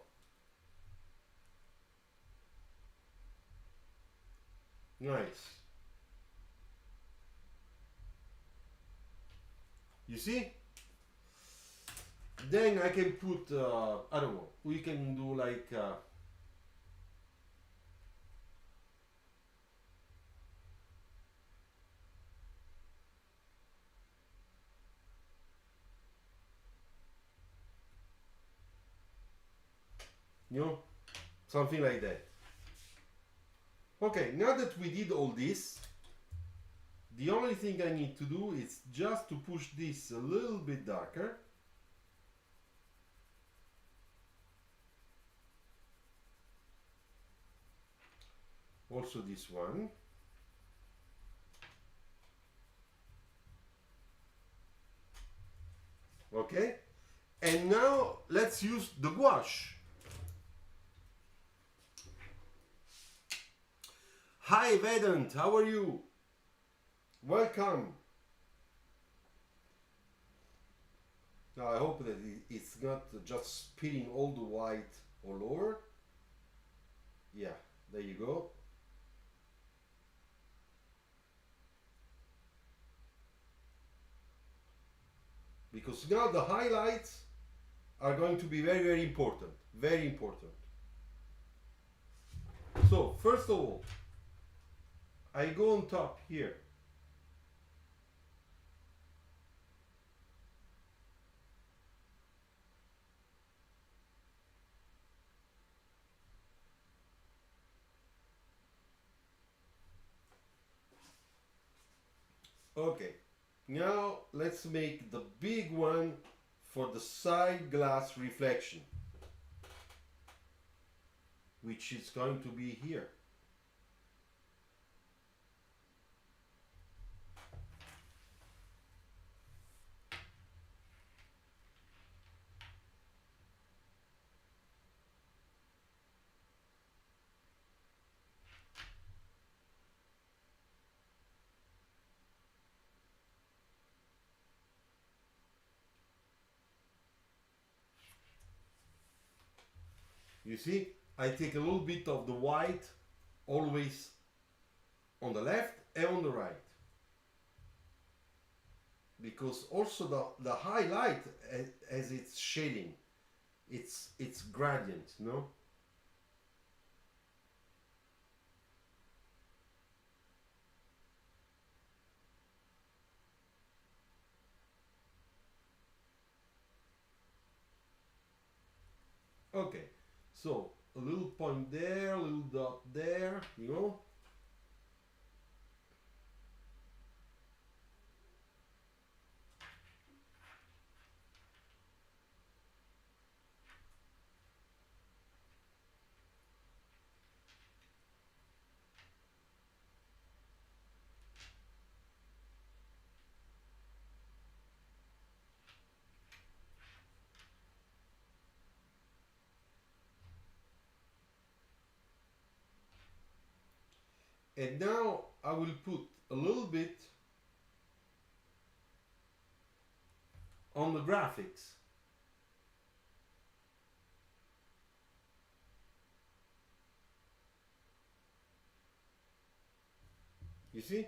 Nice. You see? Then I can put, I don't know, we can do like, you know, something like that. Okay, now that we did all this, the only thing I need to do is just to push this a little bit darker. Also this one. Okay, and now let's use the gouache. Hi Vedant, how are you? Welcome. Now I hope that it's not just spilling all the white all over. Yeah, there you go. Because now the highlights are going to be very, very important. Very important. So, first of all, I go on top here. Okay, now let's make the big one for the side glass reflection, which is going to be here. You see, I take a little bit of the white always on the left and on the right. Because also the highlight as its shading, it's gradient, no? Okay, so a little point there, a little dot there, you know. And now I will put a little bit on the graphics. You see?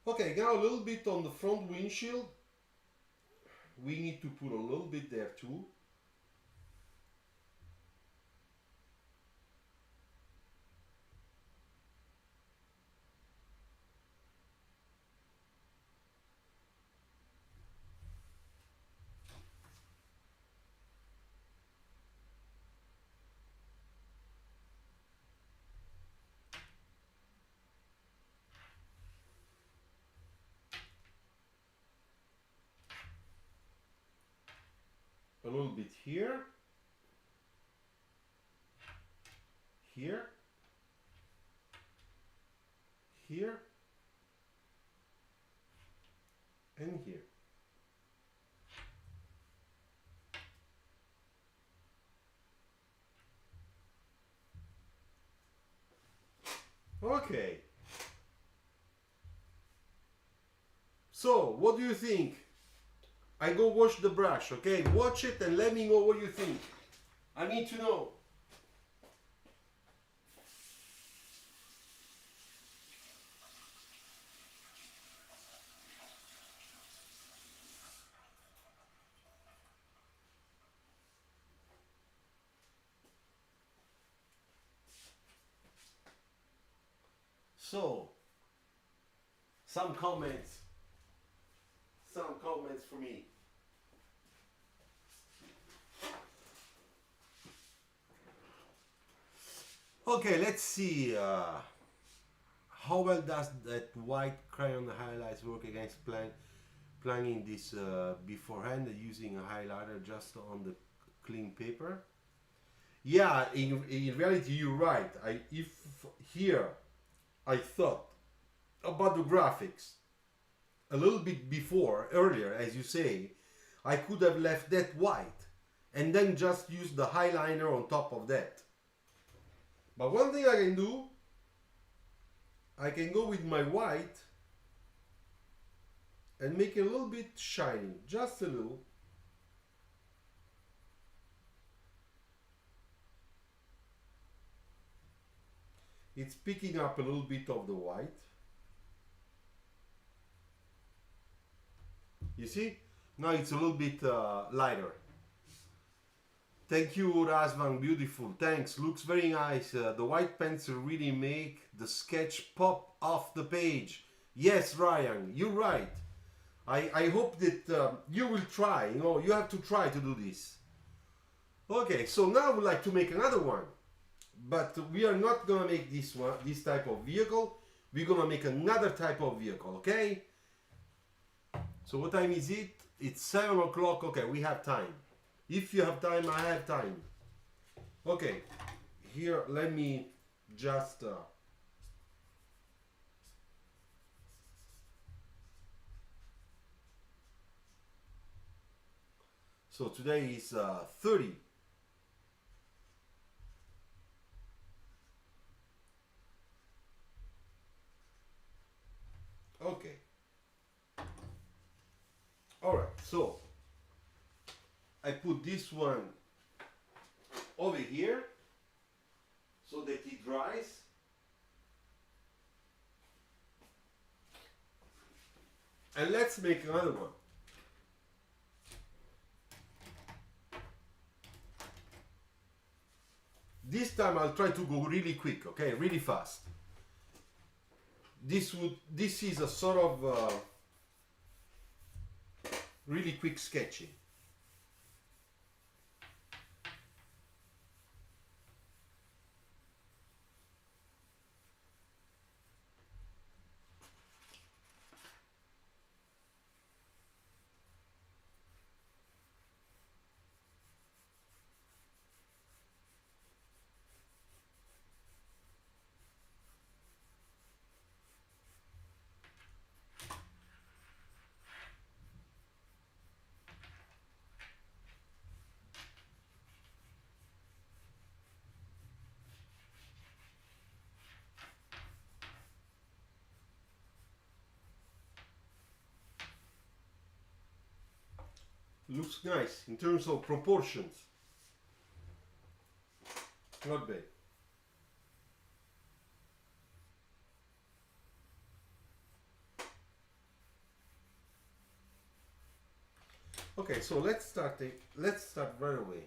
Okay, now a little bit on the front windshield. We need to put a little bit there too. A little bit here, here, here, and here. Okay. So, what do you think? I go wash the brush, okay? Watch it and let me know what you think. I need to know. So, some comments for me. Okay, let's see. How well does that white crayon highlights work against planning this beforehand using a highlighter just on the clean paper? Yeah, in reality you're right. If here I thought about the graphics a little bit earlier, as you say, I could have left that white and then just use the highliner on top of that. But one thing I can do, I can go with my white and make it a little bit shiny, just a little. It's picking up a little bit of the white. You see? Now it's a little bit lighter. Thank you, Razvan. Beautiful. Thanks. Looks very nice. The white pencil really make the sketch pop off the page. Yes, Ryan, you're right. I hope that you will try. You know, you have to try to do this. Okay, so now I would like to make another one. But we are not gonna make this type of vehicle. We're gonna make another type of vehicle, okay? So what time is it? It's 7 o'clock. Okay, we have time. If you have time, I have time. Okay, here let me just so today is 30. Okay. All right, so I put this one over here so that it dries. And let's make another one. This time I'll try to go really quick, okay, really fast. This is a sort of really quick sketching. Looks nice in terms of proportions. Not bad. Okay, so let's start right away.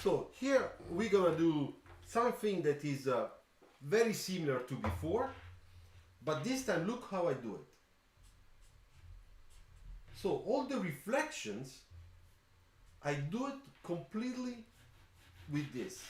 So here we're gonna do something that is very similar to before, but this time look how I do it. So all the reflections, I do it completely with this.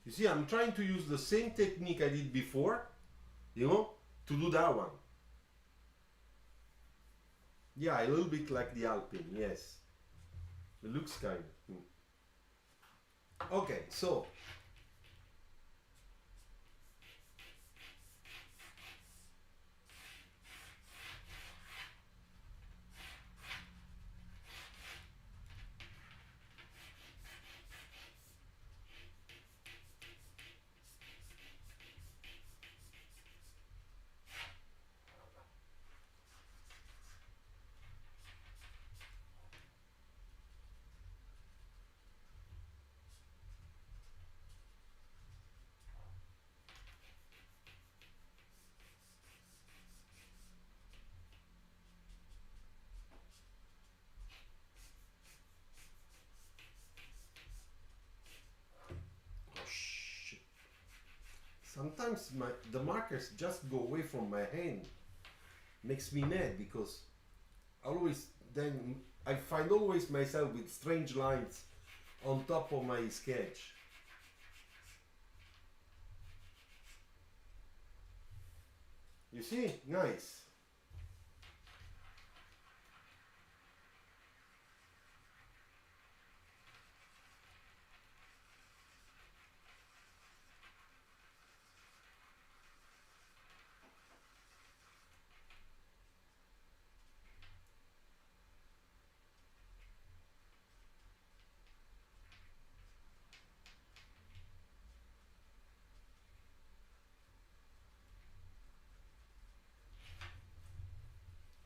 You see, I'm trying to use the same technique I did before, you know, to do that one. Yeah, a little bit like the Alpine, yes. It looks kind of. Okay, so oh, shit. Sometimes the markers just go away from my hand. Makes me mad because always then I find always myself with strange lines on top of my sketch. You see? Nice.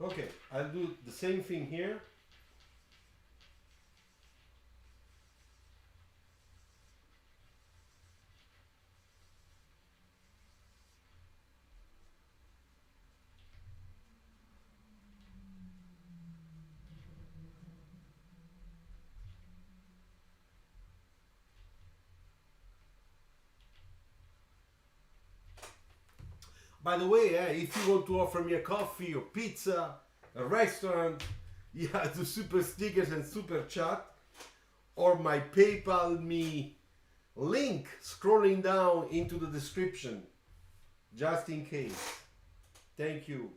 Okay, I'll do the same thing here. By the way, if you want to offer me a coffee or pizza, a restaurant, yeah, do super stickers and super chat, or my PayPal me link scrolling down into the description, just in case. Thank you.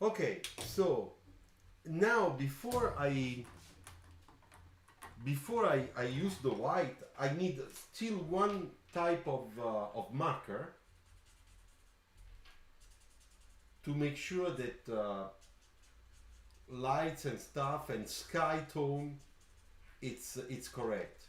Okay, so now before I use the white, I need still one type of marker to make sure that lights and stuff and sky tone it's correct.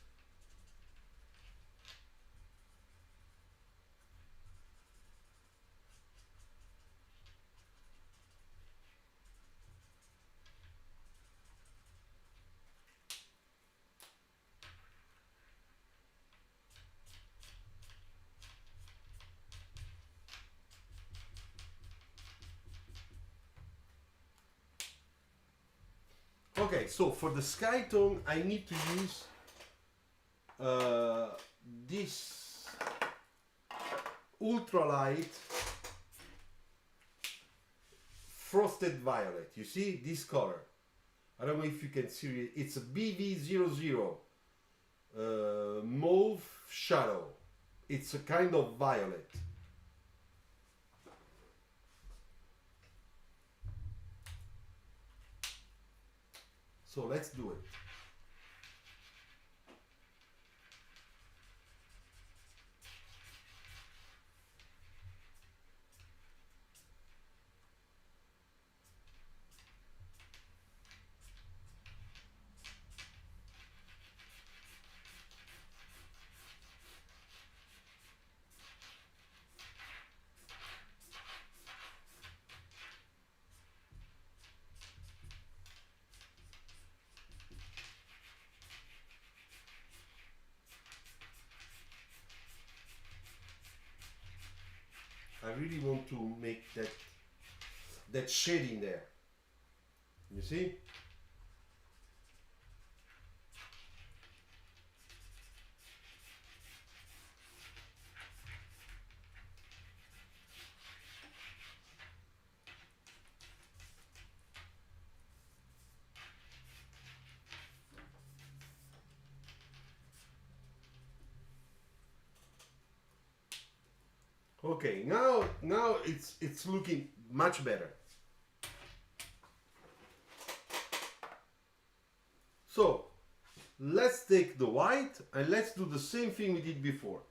Okay, so for the sky tone, I need to use this ultralight frosted violet. You see this color? I don't know if you can see it. It's a BV00 mauve shadow. It's a kind of violet. So let's do it. I really want to make that shading there. You see? Okay, now it's looking much better. So let's take the white and let's do the same thing we did before.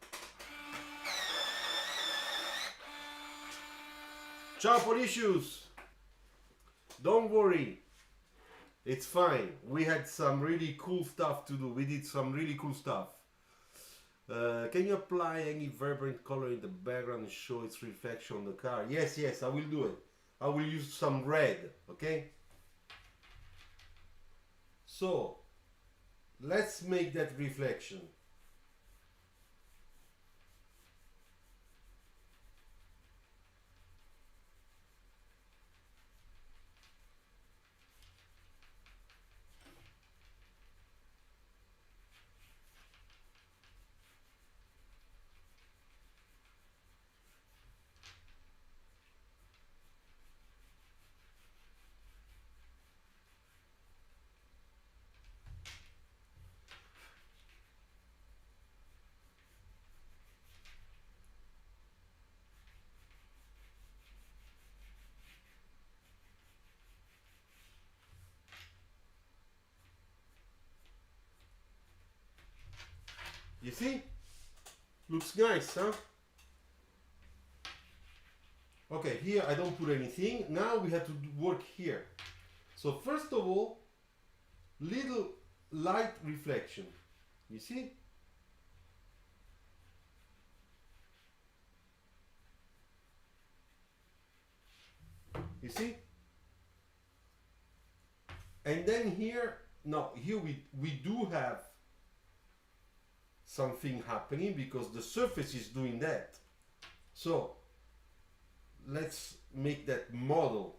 Ciao Policious! Don't worry, it's fine. We had some really cool stuff to do. We did some really cool stuff. Can you apply any vibrant color in the background and show its reflection on the car? Yes, I will do it. I will use some red, okay? So, let's make that reflection. You see? Looks nice, huh? Okay, here I don't put anything. Now we have to work here. So first of all, little light reflection. You see? You see? And then here, no, here we do have something happening because the surface is doing that. So let's make that model.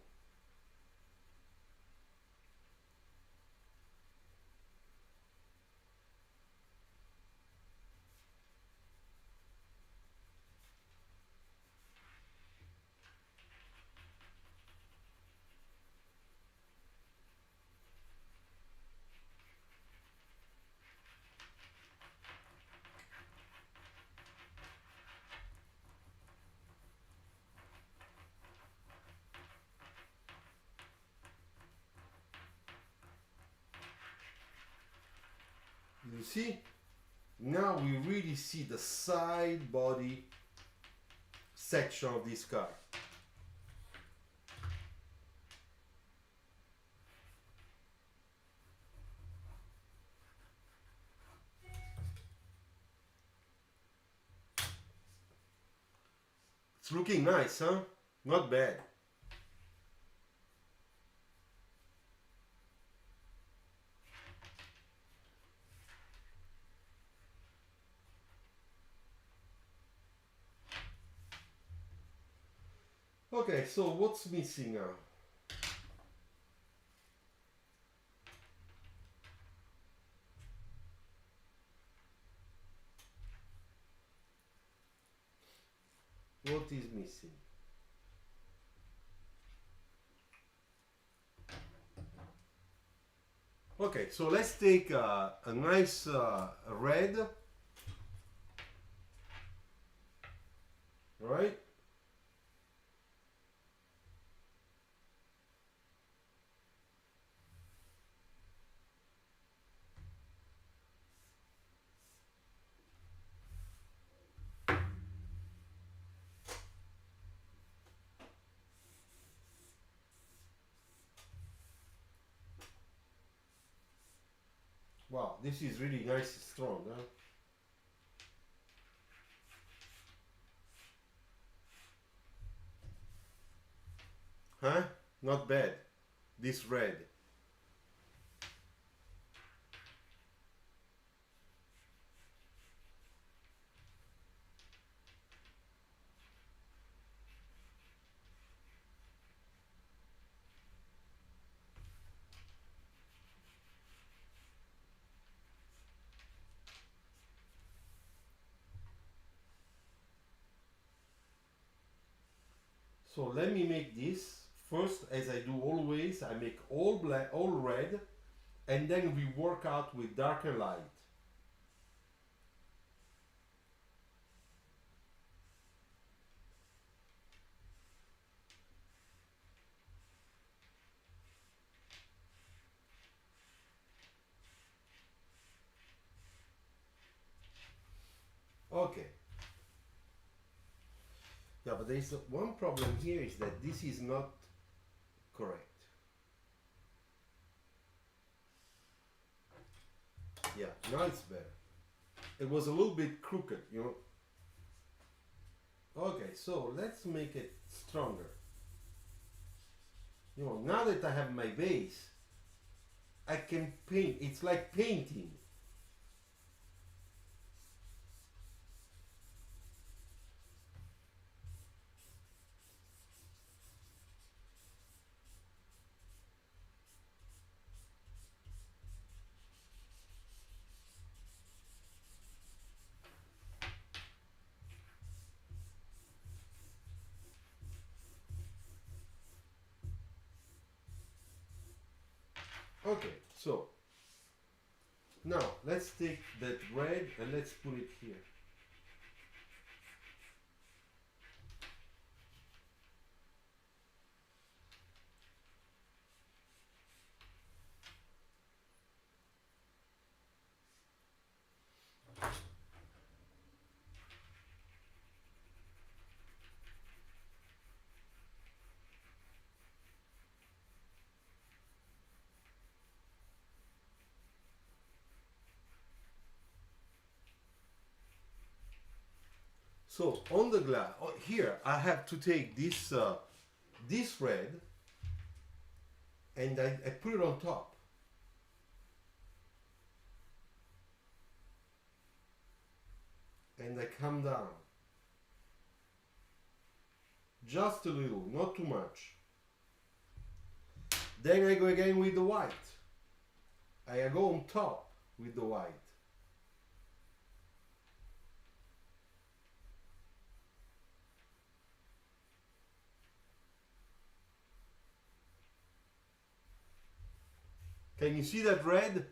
You see? Now we really see the side body section of this car. It's looking nice, huh? Not bad. Okay, so what's missing now? What is missing? Okay, so let's take a nice red, right? Wow, this is really nice and strong, huh? Huh? Not bad. This red. So let me make this. First, as I do always, I make all black, all red, and then we work out with darker light. Okay. Yeah, but there is one problem here is that this is not correct. Yeah, now it's better. It was a little bit crooked, you know. Okay, so let's make it stronger. You know, now that I have my base, I can paint. It's like painting. Okay, so now let's take that red and let's put it here. So on the glass, here I have to take this this red and I put it on top. And I come down. Just a little, not too much. Then I go again with the white. I go on top with the white. Can you see that red?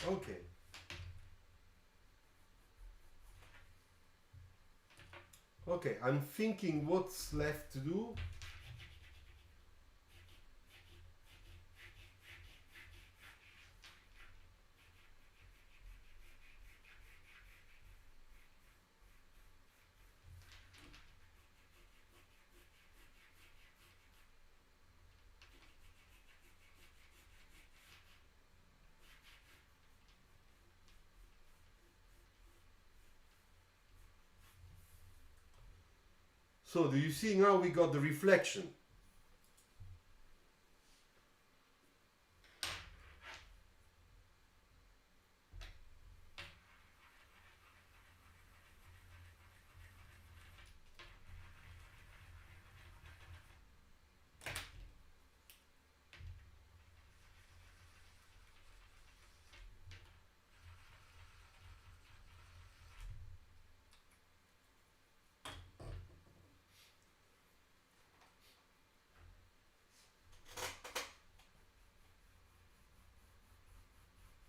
Okay. Okay, I'm thinking what's left to do. So do you see now we got the reflection?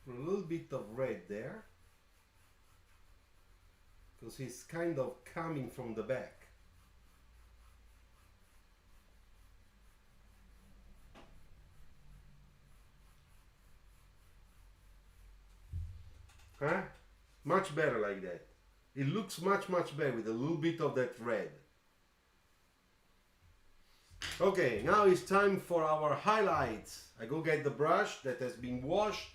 A little bit of red there, because it's kind of coming from the back. Huh? Much better like that. It looks much better with a little bit of that red. Okay, now it's time for our highlights. I go get the brush that has been washed.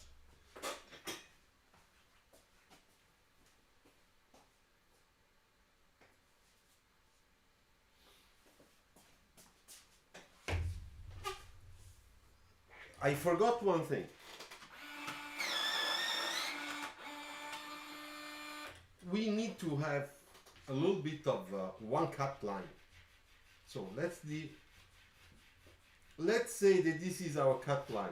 I forgot one thing. We need to have a little bit of one cut line. So let's say that this is our cut line.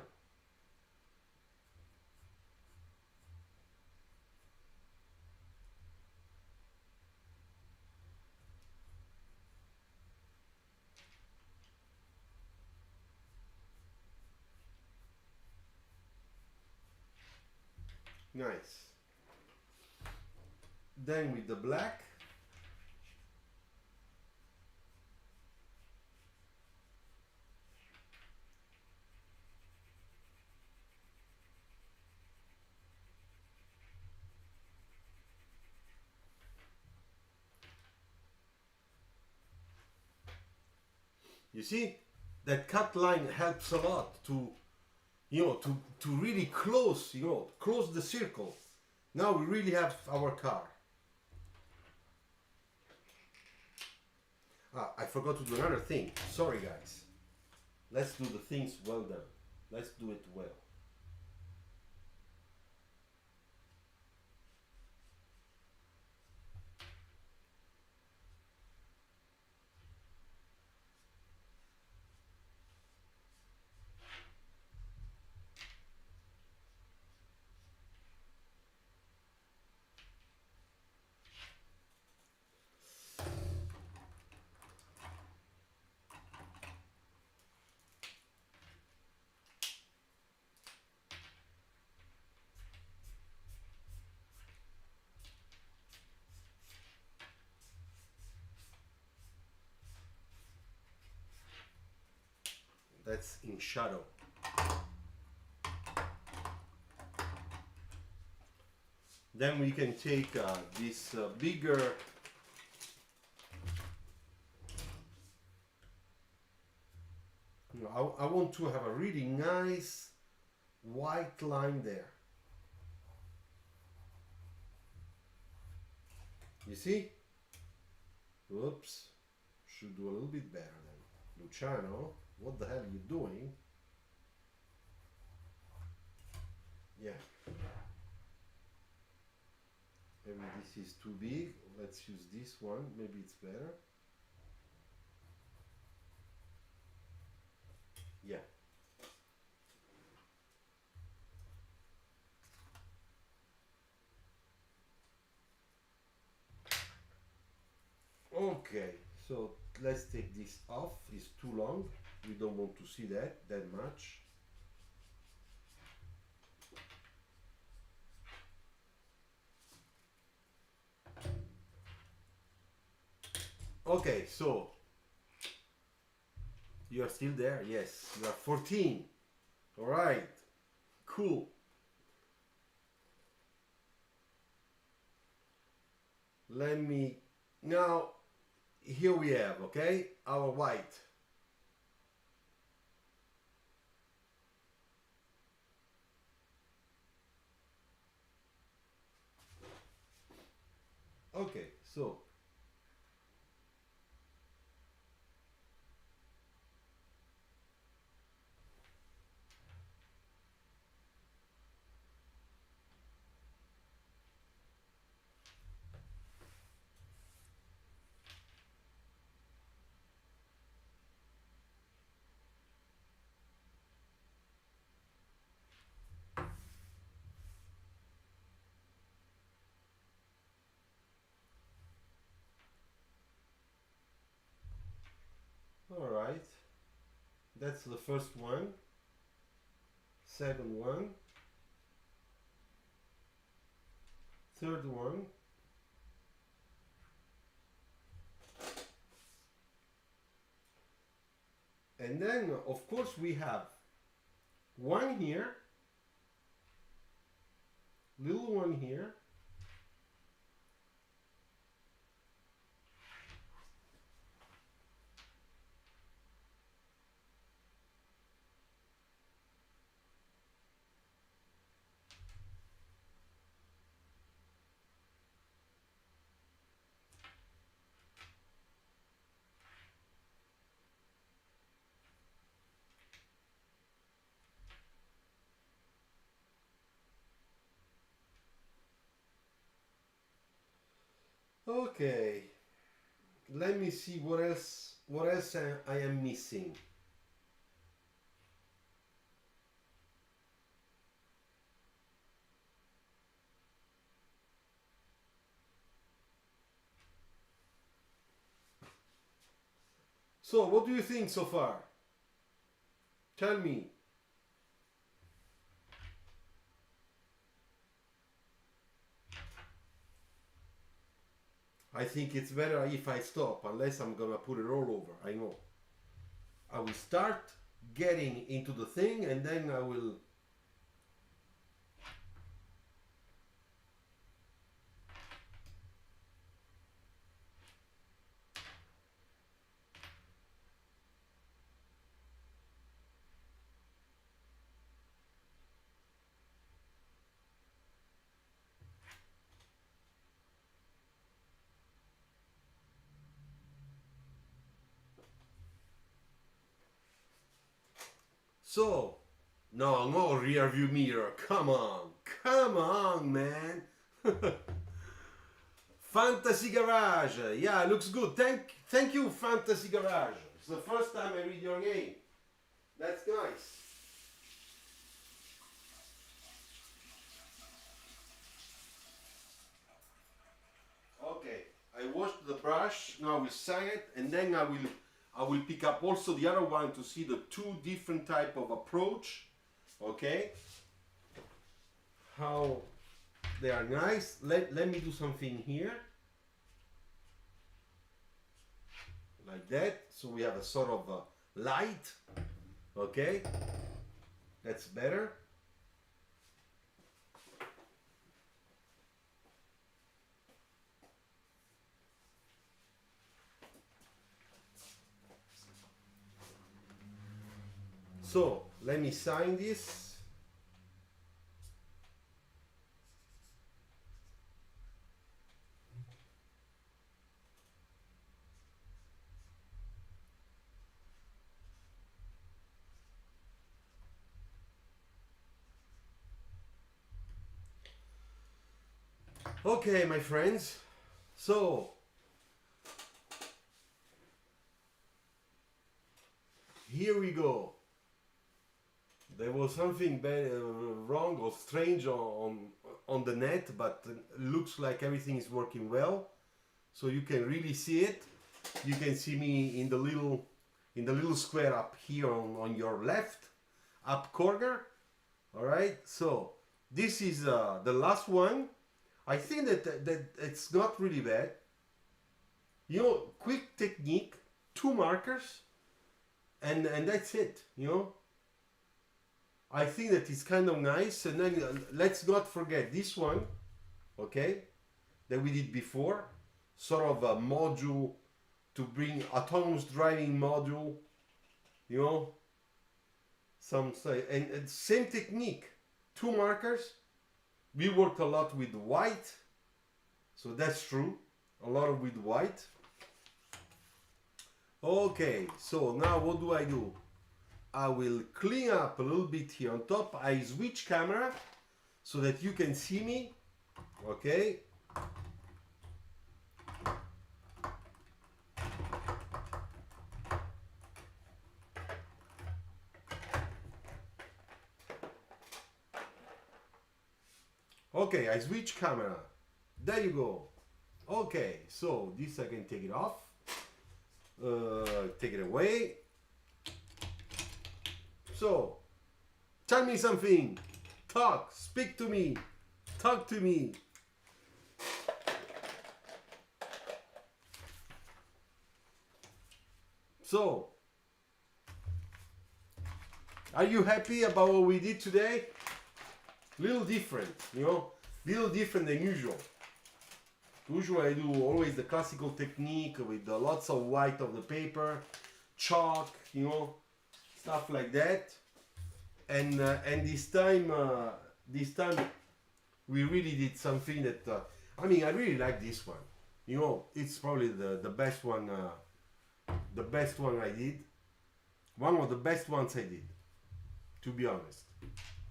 Nice. Then with the black, you see, that cut line helps a lot to, to really close, close the circle. Now we really have our car. Ah, I forgot to do another thing. Sorry guys. Let's do the things well done. Let's do it well. That's in shadow. Then we can take this bigger I want to have a really nice white line there. You see? Whoops. Should do a little bit better then. Luciano, what the hell are you doing? Yeah. Maybe this is too big. Let's use this one. Maybe it's better. Yeah. Okay, so let's take this off. It's too long. We don't want to see that much. Okay, so you are still there? Yes, you are 14. All right, cool. Let me, now, here we have, okay, our white. Okay, so all right, that's the first one. Second one, third one, and then of course we have one here, little one here, okay. Let me see what else I am missing. So what do you think so far? Tell me. I think it's better if I stop, unless I'm gonna put it all over. I know. I will start getting into the thing and then I will. So, no rear view mirror. Come on, man. Fantasy Garage. Yeah, looks good. Thank you, Fantasy Garage. It's the first time I read your name. That's nice. Okay, I washed the brush. Now we sang it, and then I will pick up also the other one to see the two different type of approach. Okay, how they are nice. Let me do something here like that, so we have a sort of a light. Okay, that's better. So let me sign this. Okay, my friends. So here we go. There was something wrong or strange on the net, but looks like everything is working well. So you can really see it. You can see me in the little square up here on your left up corner. All right. So this is the last one. I think that it's not really bad. You know, quick technique, 2 markers, and that's it. You know. I think that it's kind of nice. And then let's not forget this one, okay, that we did before, sort of a module to bring autonomous driving module, you know, some say, and same technique, 2 markers. We worked a lot with white, so that's true, a lot with white. Okay, so now what do I do? I will clean up a little bit here on top. I switch camera so that you can see me. Okay. Okay, I switch camera. There you go. Okay, so this I can take it off. Take it away. So, tell me something. Talk, speak to me. Talk to me. So, are you happy about what we did today? Little different, you know, little different than usual. Usually I do always the classical technique with lots of white of the paper, chalk, you know, stuff like that. And this time we really did something that I mean, I really like this one. You know, it's probably the best one. The best one I did. One of the best ones I did. To be honest,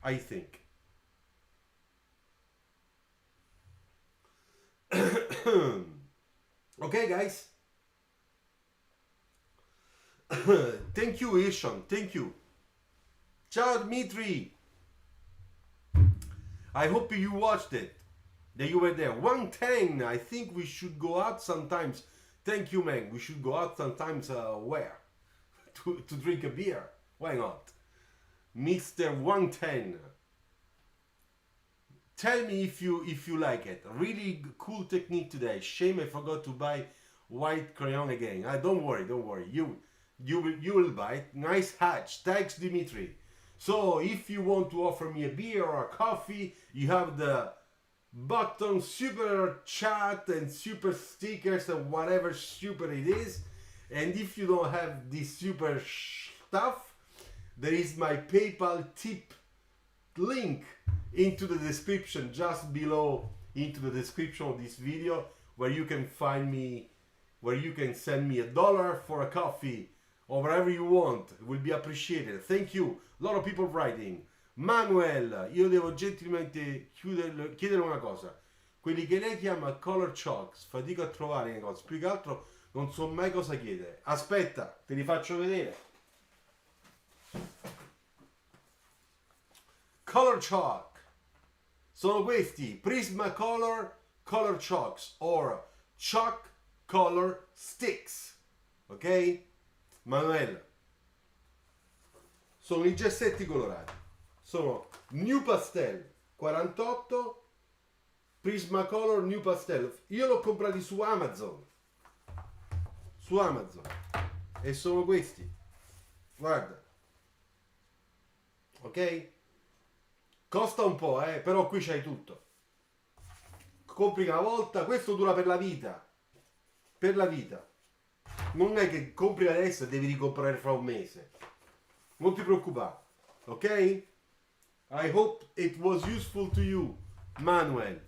I think. Okay, guys. Thank you, Ishan. Thank you. Ciao, Dmitry. I hope you watched it. That you were there. 110. I think we should go out sometimes. Thank you, man. We should go out sometimes. Where? To drink a beer. Why not? Mr. 110. Tell me if you like it. Really cool technique today. Shame I forgot to buy white crayon again. Don't worry. You will buy it. Nice hatch. Thanks, Dimitri. So if you want to offer me a beer or a coffee, you have the button super chat and super stickers and whatever super it is. And if you don't have this super stuff, there is my PayPal tip link into the description, just below into the description of this video, where you can find me, where you can send me $1 for a coffee or whatever you want. It will be appreciated. Thank you. A lot of people writing. Manuel, io devo gentilmente chiedere una cosa. Quelli che lei chiama color chalks, fatico a trovare le cose, più che altro non so mai cosa chiedere. Aspetta, te li faccio vedere. Color chalk sono questi: Prismacolor color chalks or chalk color sticks. Ok? Manuel, sono i gessetti colorati. Sono New Pastel 48, Prismacolor New Pastel. Io l'ho comprati su Amazon. E sono questi. Guarda. ok? Costa un po', però qui c'hai tutto. Compri una volta, questo dura per la vita. Per la vita. Non è che compri adesso e devi ricomprare fra un mese. Non ti preoccupare, ok? I hope it was useful to you, Manuel.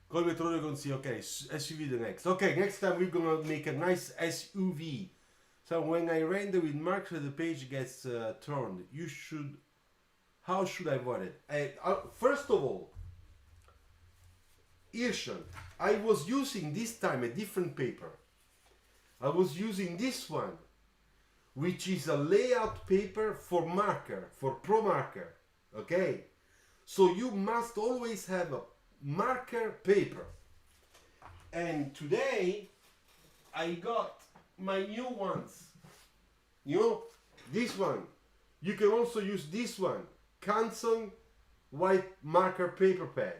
Come metro consiglio, ok, SUV the next. Okay, next time we're gonna make a nice SUV. So when I render with marker, the page gets turned. You should, how should I avoid it? First of all, Irshad, I was using this time a different paper. I was using this one, which is a layout paper for marker, for Pro Marker, okay? So you must always have a marker paper. And today I got my new ones. You know, this one. You can also use this one, Canson white marker paper pad.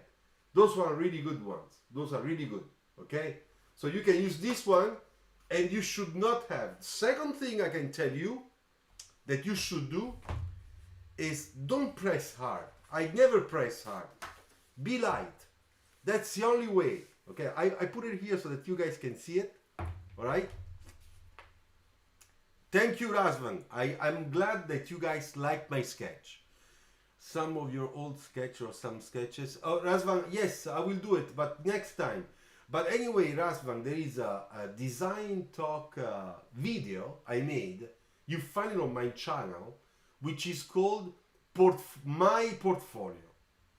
Those are really good ones. Those are really good, okay? So you can use this one, and you should not have. Second thing I can tell you that you should do is don't press hard. I never press hard. Be light. That's the only way. Okay, I put it here so that you guys can see it. All right. Thank you, Razvan. I'm glad that you guys like my sketch. Some of your old sketch or some sketches. Oh, Razvan, yes, I will do it, but next time. But anyway, Razvan, there is a design talk video I made. You find it on my channel, which is called My Portfolio.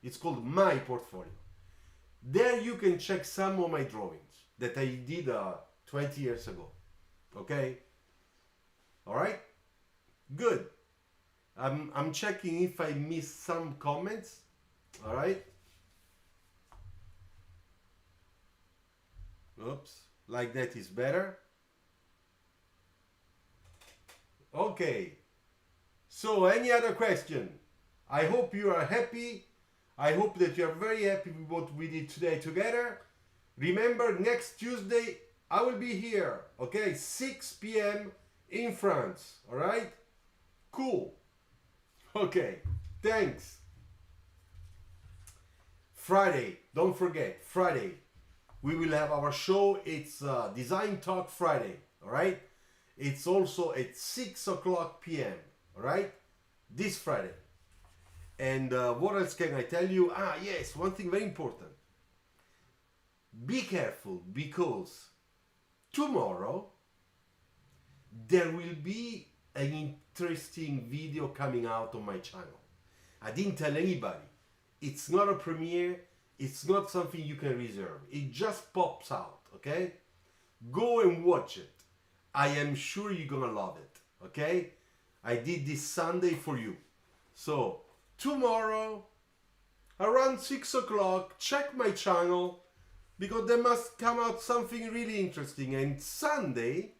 It's called My Portfolio. There you can check some of my drawings that I did 20 years ago. Okay? All right? Good. I'm checking if I missed some comments. All right? Oops. Like that is better. Okay. So, any other question? I hope you are happy. I hope that you are very happy with what we did today together. Remember, next Tuesday, I will be here. Okay? 6 p.m. in France. All right? Cool. Okay. Thanks. Friday. Don't forget. Friday. We will have our show. It's Design Talk Friday. All right? It's also at 6 o'clock p.m. All right? This Friday. And what else can I tell you? Ah, yes, one thing very important. Be careful, because tomorrow there will be an interesting video coming out on my channel. I didn't tell anybody. It's not a premiere. It's not something you can reserve. It just pops out, okay? Go and watch it. I am sure you're gonna love it, okay? I did this Sunday for you. So, tomorrow, around 6 o'clock, check my channel, because there must come out something really interesting. And Sunday,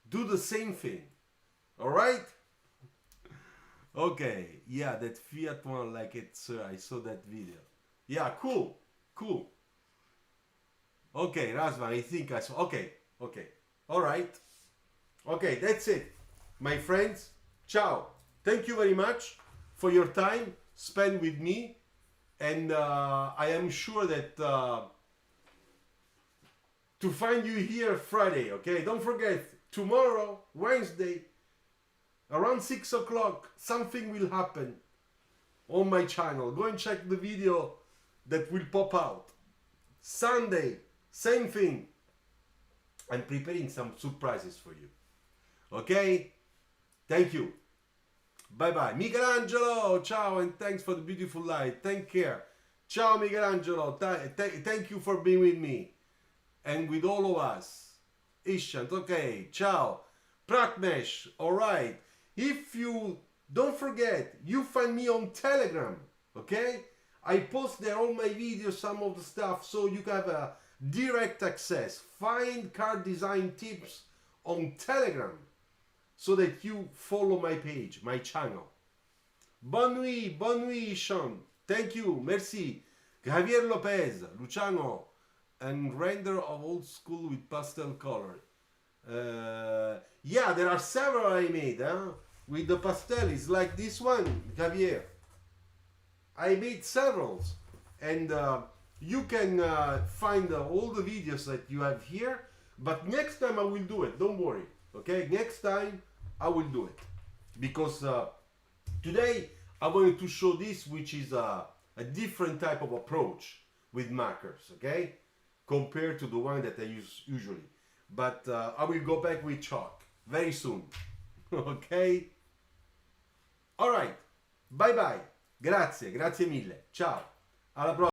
do the same thing. Alright? Okay, yeah, that Fiat one, like it, sir, I saw that video. Yeah, cool. Okay, Razvan, I think I saw, okay, alright. Okay, that's it, my friends. Ciao. Thank you very much for your time spent with me, and I am sure that to find you here Friday, okay? Don't forget, tomorrow, Wednesday, around 6 o'clock, something will happen on my channel. Go and check the video that will pop out. Sunday, same thing. I'm preparing some surprises for you. Okay? Thank you. Bye-bye. Michelangelo, ciao, and thanks for the beautiful light. Take care. Ciao, Michelangelo. Thank you for being with me and with all of us. Ishant, okay. Ciao. Pratmesh, alright. If you don't forget, you find me on Telegram, okay? I post there all my videos, some of the stuff, so you have a direct access. Find car design tips on Telegram so that you follow my page, my channel. Bonne nuit, Ishant. Thank you, merci. Javier Lopez, Luciano, and render of old school with pastel color. Yeah, there are several I made, huh? with the pastel is like this one, Javier. I made several, and you can find all the videos that you have here, but next time I will do it, don't worry, okay? Next time I will do it, because today I wanted to show this, which is a different type of approach with markers, okay? Compared to the one that I use usually. But I will go back with chalk very soon, ok? Alright, bye bye, grazie mille, ciao, alla prossima.